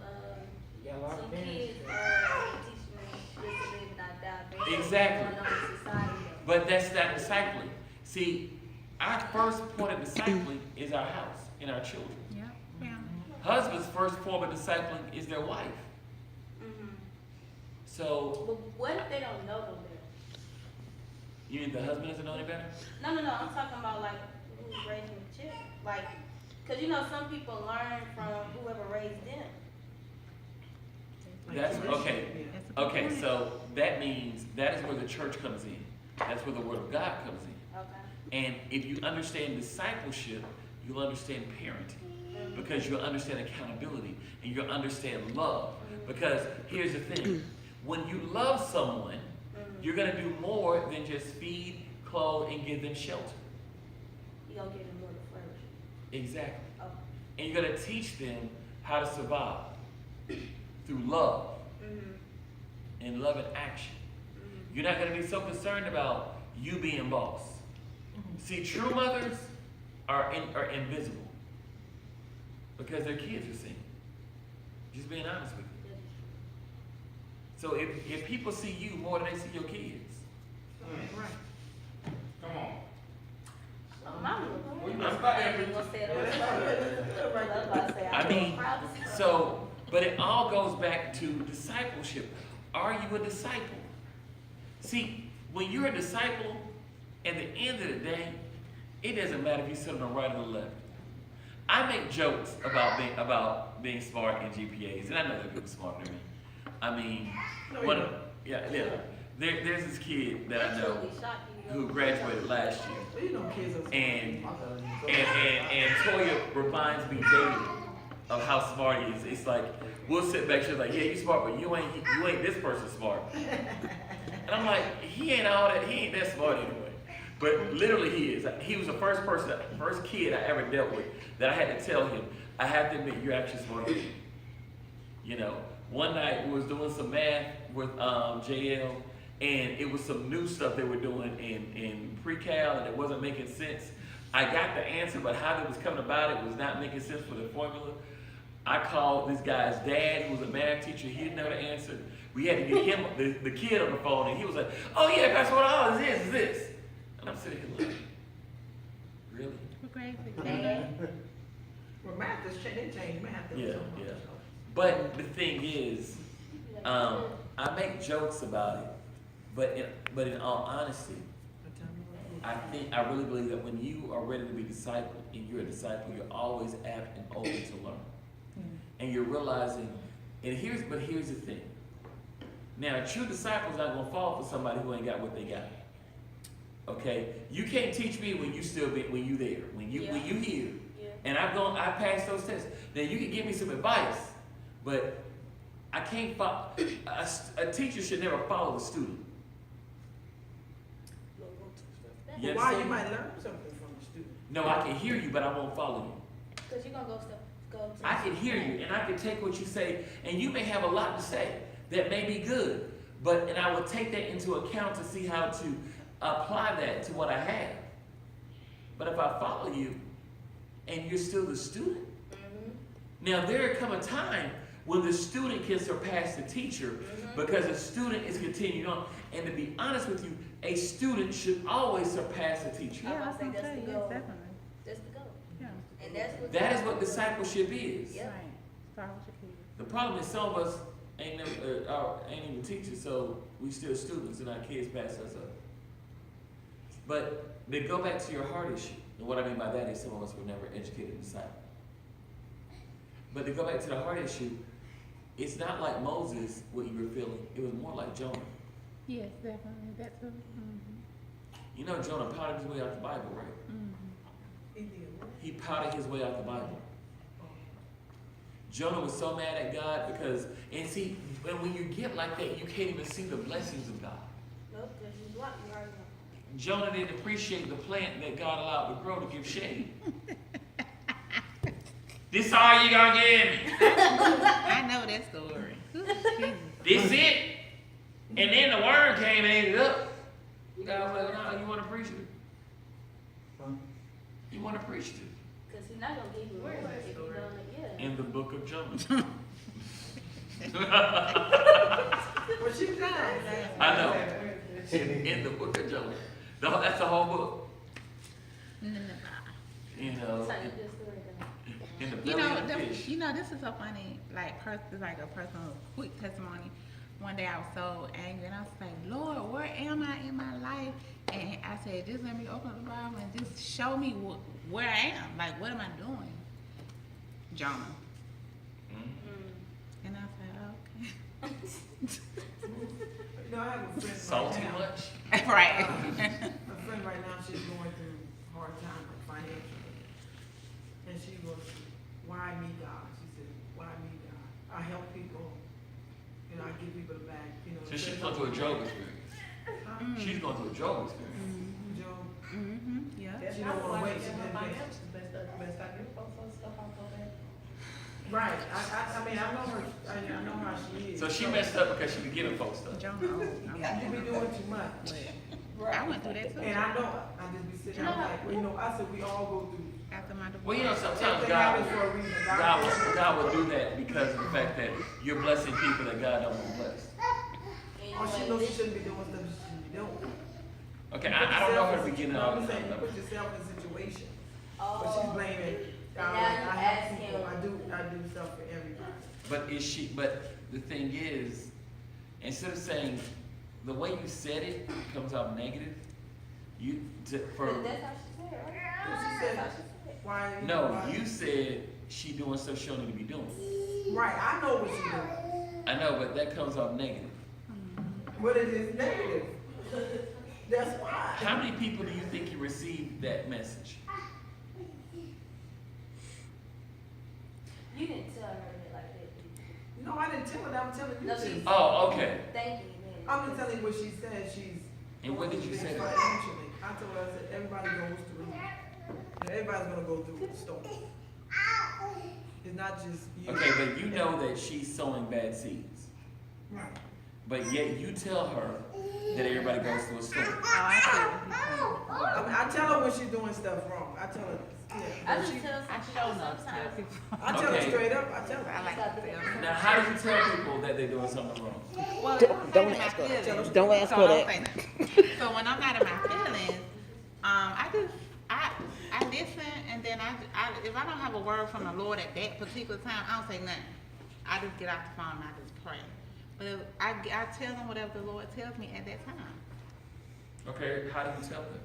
You got a lot of some parents. kids, teaching them just to live and not die. Based on Exactly. what's going on in society. But that's not discipling. See, our first point of discipling is our house and our children. Yeah, family. Husband's first form of discipling is their wife. Mm-hmm. So, But what if they don't know no better? you mean the husband doesn't know any better? No, I'm talking about like who's raising the children. Like, cause you know some people learn from whoever raised them. That's, okay. That's a good Okay, point. so that means that is where the church comes in. That's where the word of God comes in. Okay. And if you understand discipleship, you'll understand parenting. Because you'll understand accountability and you'll understand love. Because here's the thing. When you love someone, you're gonna do more than just feed, clothe, and give them shelter. You gonna give them more to flourish. Exactly. Okay. And you're gonna teach them how to survive through love Mm-hmm. and love in action. You're not gonna be so concerned about you being boss. See, true mothers are invisible because their kids are seeing. Just being honest with you. So if people see you more than they see your kids, Right. Come on. Mama, Well, you better stop I that. ain't gonna say it on the phone. I was about to say, I mean, proud to see my so, but it all goes back to discipleship. Are you a disciple? See, when you're a disciple, At the end of the day, it doesn't matter if you sit on the right or the left. I make jokes about being smart in GPAs, and I know there are people smarter than me. I mean, No, you one, don't. yeah. There's this kid that I know Totally shocked you. who graduated last year, Well, you know, kids are. and Toya reminds me daily of how smart he is. It's like we'll sit back, she's like, "Yeah, you smart, but you ain't this person smart." And I'm like, he ain't that smart anyway. But literally he is. He was the first kid I ever dealt with that I had to tell him, I have to admit, you're actually smarter than me. You know, one night we was doing some math with JL, and it was some new stuff they were doing in pre-cal, and it wasn't making sense. I got the answer, but how they was coming about it was not making sense for the formula. I called this guy's dad, who was a math teacher. He didn't know the answer. We had to get him, the kid on the phone, and he was like, "Oh yeah, that's what all this is this." And I'm sitting here like, really? What grade is it? Well, math has changed, they changed math. Yeah. But the thing is, I make jokes about it, but in all honesty, I really believe that when you are ready to be discipled and you're a disciple, you're always apt and open to learn. And you're realizing, here's the thing. Now, a true disciple is not gonna fall for somebody who ain't got what they got. Okay? You can't teach me when you there, when you here. Yeah. And I passed those tests. Now you can give me some advice, but I can't follow. A teacher should never follow the student. You Why you understand? might learn something from the student. No, I can hear you, but I won't follow you. Because you're going to go to I can hear you, and I can take what you say, and you may have a lot to say that may be good, and I will take that into account to see how to apply that to what I have. But if I follow you, and you're still the student, now there come a time when the student can surpass the teacher because the student is continuing on. And to be honest with you, a student should always surpass the teacher. Yeah, I was gonna That's say, the yes, goal. definitely. That's the goal. Yeah. And that's what That is what discipleship is. Yep. Right. Start with your kids. The problem is some of us ain't even teachers, so we still students, and our kids pass us up. But they go back to your heart issue. And what I mean by that is some of us were never educated and discipled. But to go back to the heart issue, it's not like Moses, what you were feeling. It was more like Jonah. Yes, definitely. That's a, mm-hmm. You know Jonah powdered his way out the Bible, right? Mm-hmm. He powdered his way out the Bible. Jonah was so mad at God because, and see, when you get like that, you can't even see the blessings of God. Nope, because you blocked, you already know. Jonah didn't appreciate the plant that God allowed to grow to give shade. This all you gonna give me? I know that story. Jesus. This it? And then the worm came and ate it up. God was like, no, you want to preach it? You want to preach it? Because he's not going to give you word if you don't, yeah. In the book of Jonah. Well, she does. I know. In the book of Jonah. That's the whole book. You know, It's like a good story, though. in the You belly know, of the fish. this is so funny. It's like a personal, quick testimony. One day I was so angry, and I was like, "Lord, where am I in my life?" And I said, "Just let me open the Bible and just show me where I am. Like, what am I doing?" Jonah. And I said, "Okay." You know, I have a friend Salty right now. much? Right. A friend right now, she's going through hard time, like financially. And she was, "Why me, God?" She said, "Why me, God? I help people. You know, I give people the back. You know." So she's going through a Job experience. She's going through a Job experience. Joe, Mm-hmm. Yeah. she don't want to wait. She didn't wait. Right. I mean, I know her. I know how she is. So she messed up because she was giving folks stuff. Jonah. Oh, Yeah, you be doing too much. I went through that too. And I know, I just be sitting there like, well, you know, I said we all go through. After my divorce. Well, you know, sometimes Everything God happens for a reason. God will do that because of the fact that you're blessing people that God don't want to bless. Oh, she knows she shouldn't be doing stuff she shouldn't be doing. Okay, I don't know her to begin all I'm the saying, you time. put yourself in a situation, Oh. but she's blaming, And I now you help ask people, him. I do stuff for everybody. But the thing is, instead of saying, the way you said it comes out negative, for, But that's how she said, right? She said, That's how she said. why? no, why- you said she doing stuff she don't need to be doing. Right, I know what she doing, I know, but that comes off negative. but it is negative. That's why. How many people do you think you received that message? You didn't tell her that like that, did you? No, I didn't tell her that, I'm telling you. No, this. she- Oh, okay. Thank you, man. I'm just telling you what she said, she's. And what did you say to her? Financially, I told her, I said, everybody goes through, you know, everybody's gonna go through a storm. It's not just you. Okay, but you know that she's sowing bad seeds. Right. But yet you tell her that everybody goes through a storm. Oh, I see what you're saying. I mean, I tell her when she's doing stuff wrong, I tell her, I yeah. just She- tell I some show people enough sometimes. I tell her Okay. straight up, I tell I her. like to tell. Now, how do you tell people that they're doing something wrong? Well, Don't if I'm ask not her in my that. feelings- Don't ask so her I don't that. say nothing. So when I'm not in my feelings, I listen, and then if I don't have a word from the Lord at that particular time, I don't say nothing. I just get off the phone and I just pray. But if I tell them whatever the Lord tells me at that time. Okay, how do you tell them?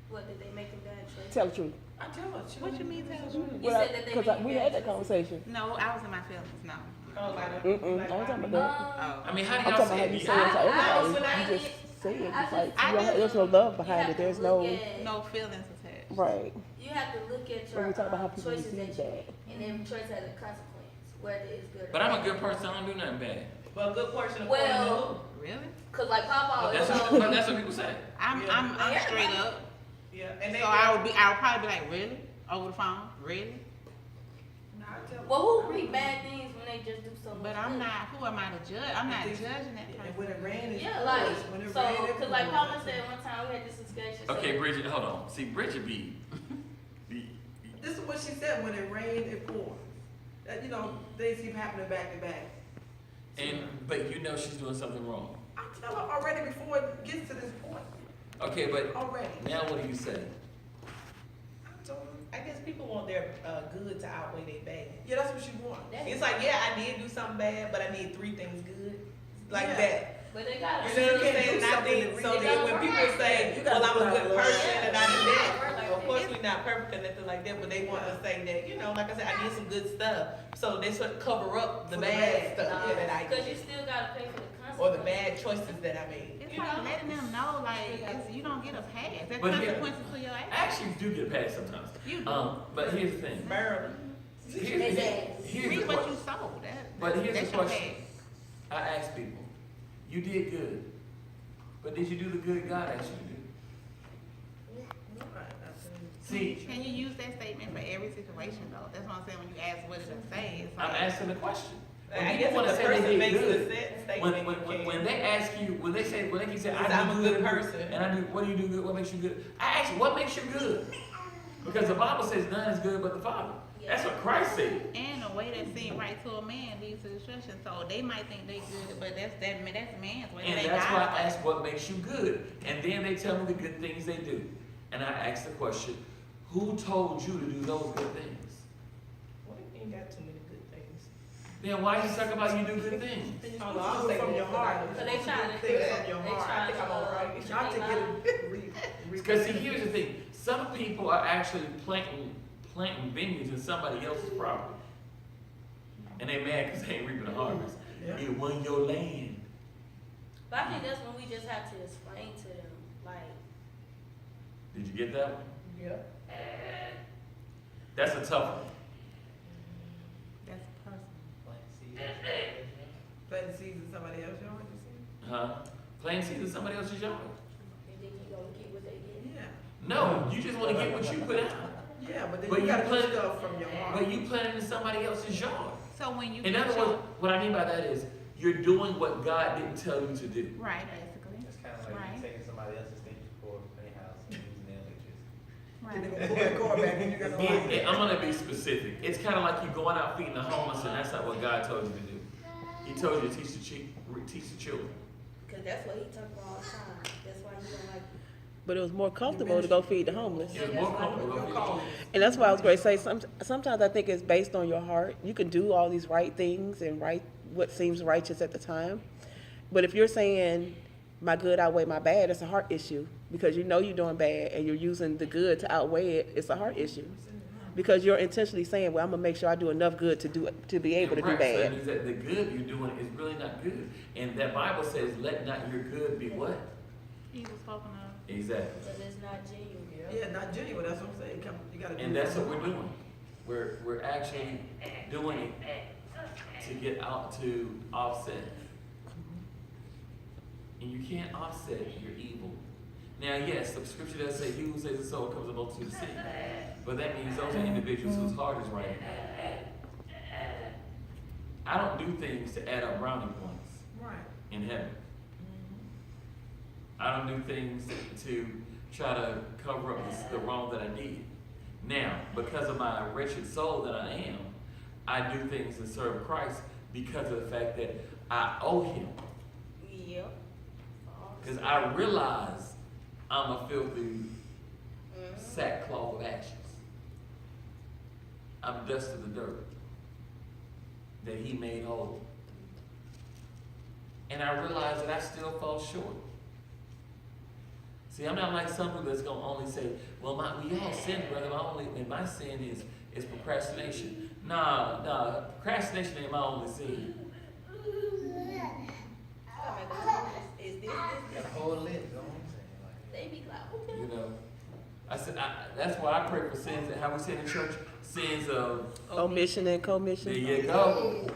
What, did they make a bad choice? Tell the truth. I tell her. she- What you mean tell the truth? You said that they Because make we bad had that choices. conversation. No, I was in my feelings, no. Oh, like, Mm-mm, I ain't talking about that. Oh. I mean, how do I'm y'all talking about how say you it? say it to I everybody. when I You just get- say it. I It's like, just- you don't have- there's no love behind it. There's no, No feelings attached. right. You have to look at When your we talk about how people choices receive that you that. make, and every choice has a consequence, whether it's good or But I'm a bad. good person, I don't do nothing bad. But a good portion of Well, Really? cause like Papa That's always what, told but me, that's what people say. I'm Yeah. straight up. yeah, and they So I would probably be like, really? Over the phone? Really? No, I tell her. well, who read bad things when they just do so much But I'm good? not, who am I to judge? I'm not judging that And when person. it rains, it's Yeah, pours. like, When it so, rains, it cause like pours. Papa said one time, we had this discussion. Okay, Bridget, hold on. See, Bridget be, This is what she said, when it rains, it pours. That, you know, things keep happening back to back. but you know she's doing something wrong. I tell her already before it gets to this point, Okay, but already. now what do you say? I told her, I guess people want their good to outweigh their bad. yeah, that's what she wants. It's like, yeah, I did do something bad, but I need 3 things good. Like Yeah. that. But they gotta. You know what I'm can't saying? do And I something think, to so read that it. when people say, You well, gotta I'm a put out good a lot. person and I did Yeah. that, of course we're not perfect or nothing like that, but they want to say that, you know, like I said, I did some good stuff. So they sort of cover up the For the bad bad. stuff that I Cause you did. still gotta pay for the consequences. Or the bad choices that I made. It's You like know? letting them know, like, you don't get a pass. There's But here- consequences to your I action. actually do get a pass sometimes. You do. But here's the thing. Barely. Here's Exactly. the Reap what you question. sowed. But here's That's the your question. I ask people, you did good, but did you do the good God asked you to do? No, I said, See, pass. Can you use that statement for every situation, though? That's what I'm saying, when you ask what did I say, it's I'm like, asking the question. When I people guess wanna if the say they person did makes good, a set statement, when they ask you, when they say, when they can say, Because I I'm do a good good, person. and I do, what do you do good, what makes you good? I ask you, what makes you good? Because the Bible says none is good but the Father. That's what Christ said. and a way that seems right to a man leads to destruction. So they might think they good, but that's man's way. And That ain't that's why God's I way. ask what makes you good. And then they tell me the good things they do. And I ask the question, who told you to do those good things? Well, you ain't got too many good things. Then why you talk about you do good things? Oh, no, do it from your heart. So they trying to Think figure from your they heart. trying I think I'm all right. to, Not to get it, Because see, here's the thing. Some people are actually planting vineyards in somebody else's property. And they mad because they ain't reaping the harvest. Yeah. It wasn't your land. But I think that's when we just have to explain to them, like, Did you get that one? Yeah. That's a tough one. That's personal. planting seeds in somebody else's yard, you see? Huh? Planting seeds in somebody else's yard. they think you gonna get what they get. Yeah, No, you just want to get what you put out. yeah, but then But you you gotta do plant- stuff from your heart. But you planted in somebody else's yard. So when you In get other your- words, what I mean by that is, you're doing what God didn't tell you to do. right, basically, It's kind of like Right. you taking somebody else's thing for their house and using their electricity. Then they right. gonna pull that cord back and you gotta like. I'm gonna be specific. It's kind of like you going out feeding the homeless, and that's not what God told you to do. He told you to teach the children. Cause that's what he talk about all the time. That's why he don't like. But it was more comfortable to go feed the homeless. It was more comfortable. Your call. And that's why I was going to say, sometimes I think it's based on your heart. You can do all these right things and right what seems righteous at the time. But if you're saying, my good outweigh my bad, it's a heart issue. Because you know you're doing bad and you're using the good to outweigh it, it's a heart issue. Because you're intentionally saying, well, I'm gonna make sure I do enough good to be able to do Right, so that bad. means that the good you're doing is really not good. And that Bible says, let not your good be what? He was spoken of. Exactly. But it's not genuine. Yeah, not genuine, that's what I'm saying, you gotta do. And that's what we're doing. We're actually doing it to get out to offset. And you can't offset your evil. Now, yes, the scripture does say, he who saves the soul comes a multitude of sin. But that means those are individuals whose heart is right. I don't do things to add up brownie points Right. in heaven. I don't do things to try to cover up the wrong that I did. Now, because of my wretched soul that I am, I do things to serve Christ because of the fact that I owe him. Yep. Because I realize I'm a filthy sackcloth of ashes. I'm dust of the dirt that he made whole. And I realize that I still fall short. See, I'm not like some people that's gonna only say, well, we all sin, brother. My sin is procrastination. Nah, procrastination ain't my only sin. Is this? Got a whole list, you know what I'm saying? Like, They be like, okay. You know, I said that's why I pray for sins. And how we say in church, sins of Omission and there commission. you go.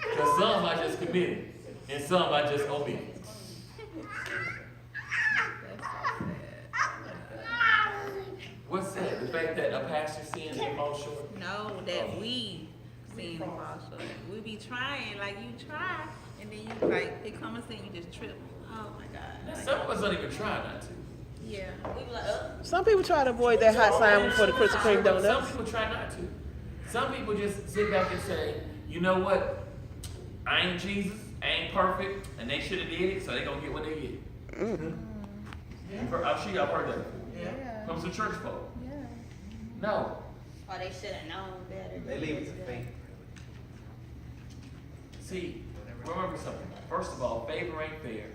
Because some I just committed, and some I just omitted. What's that? The fact that a pastor sins and falls short? No, that we sin and fall short. We be trying, like you try, and then you like, it come and sin, you just trip. Oh my Now, God. some of us don't even try not to. Yeah. We be like, Some people try to avoid that hot sign before the Krispy Kreme Some donuts. people try not to. Some people just sit back and say, you know what? I ain't Jesus, I ain't perfect, and they should have did it, so they gonna get what they get. I'm sure y'all heard that before. Yeah. From some church folk. Yeah. No. oh, they should have known better. they leave it to fate. See, remember something. First of all, favor ain't fair.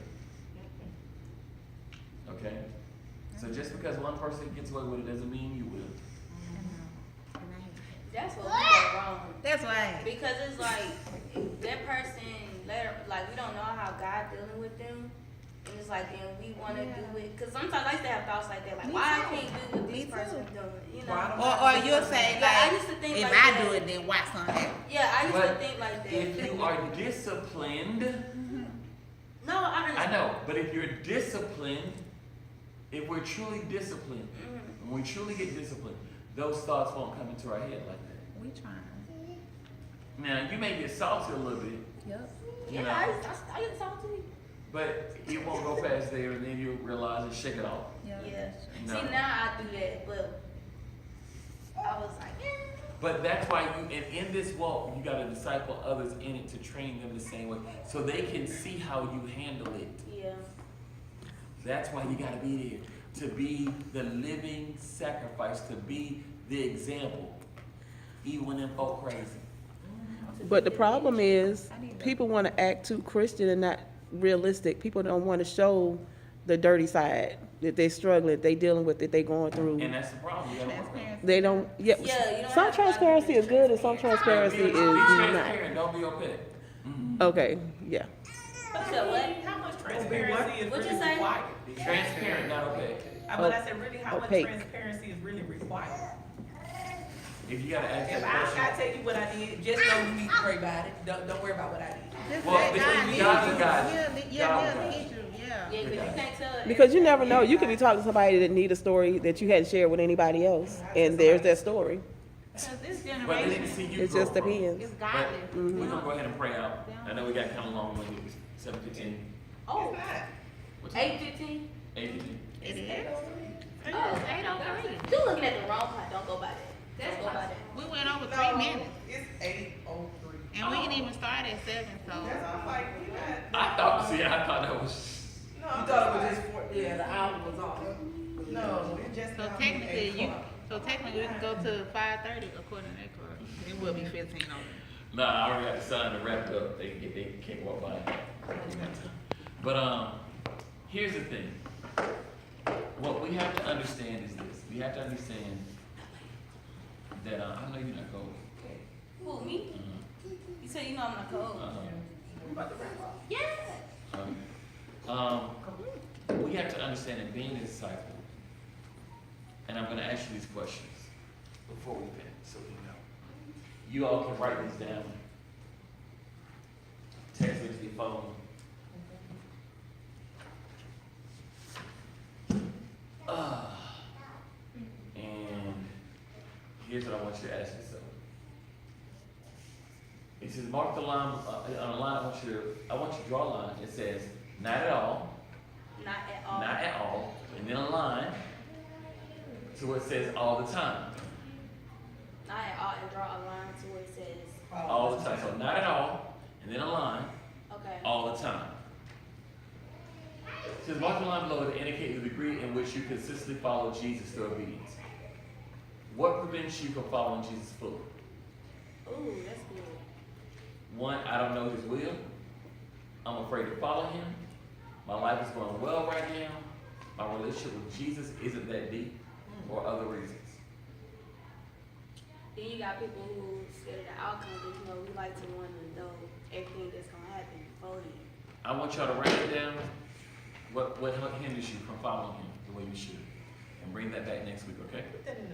Okay? So just because one person gets away with it doesn't mean you will. That's what we go wrong. That's why. Because it's like, if that person later, like, we don't know how God dealing with them. And it's like, then we want to do it. Because sometimes I used to have thoughts like that. Like, Me why I too. can't do what Me this person too. doing? You Why know? don't Or you'll say Yeah, I like, used to think if like I that. do it, then watch something happen. Yeah, I used to But think like that. if you are disciplined, No, I I understand. know, but if you're disciplined, if we're truly disciplined, Mhm. when we truly get disciplined, those thoughts won't come into our head like that. We trying. Now, you may get salty a little bit, Yep. you Yeah, know, I used to talk to you. but it won't go past there, and then you'll realize and shake it off. Yeah. No. See, now I do that, but I was like, But that's why in this walk, you got to disciple others in it to train them the same way, so they can see how you handle it. yeah. That's why you got to be there, to be the living sacrifice, to be the example, even when them folk crazy. But the problem is, people want to act too Christian and not realistic. People don't want to show the dirty side, that they're struggling, they dealing with it, they going through. And that's the problem. You got to work on it. They don't, yeah, Yeah, you don't some have to transparency be is good and some transparency Be is not. transparent. Don't be opaque. Okay, yeah. So what? How much transparency is What you say? Be transparent, not opaque. But I said, really, how much Opaque. transparency is really required? If you got to ask If that I question. tell you what I did, just know you need to pray about it. Don't worry about what I did. Just Well, let because God you lead got you. to God. Yeah, God yeah, will lead guide you. Yeah. Yeah, because you can't tell. Because you never know, you could be talking to somebody that need a story that you hadn't shared with anybody else, and there's that story. Because this But they need to generation see you It grow just from it. depends. is But godless. we're going to go ahead and pray out. I know we got kind of long, maybe 7:15. Oh, What time? 8:15? 8:15. It is. Oh, 8:03. you looking at the wrong part. Don't go by that. Don't go by that. We went over 3 minutes, It's 8:03. and we didn't even start at 7, so. I'm like, you got. I thought that was. No, You thought it was just yeah, the hour was off. No, it's just. So now technically, 8 you, o'clock. so technically we can go to 5:30 according to that card. It will be 15 over. Nah, I already got the sign to wrap it up. They can't walk by. But Here's the thing. What we have to understand is this. We have to understand that, I know you're not cold. Who, me? You say you know I'm not cold. Yeah. We have to understand that being a disciple, and I'm gonna ask you these questions before we finish, so you know. You all can write these down. Text it to your phone. And here's what I want you to ask yourself. It says, mark the line, on a line, I want you to draw a line. It says, not at all, Not at all. not at all, and then a line to where it says all the time. Not at all, and draw a line to where it says, All the time. So not at all, and then a line, okay. all the time. It says, mark the line below to indicate the degree in which you consistently follow Jesus through obedience. What prevents you from following Jesus fully? Ooh, that's good. One, I don't know his will. I'm afraid to follow him. My life is going well right now. My relationship with Jesus isn't that deep, or other reasons. Then you got people who scared of the outcome, but you know, we like to want to know everything that's gonna happen before then. I want y'all to write it down. What hinders you from following him the way you should? And bring that back next week, okay? Put that in the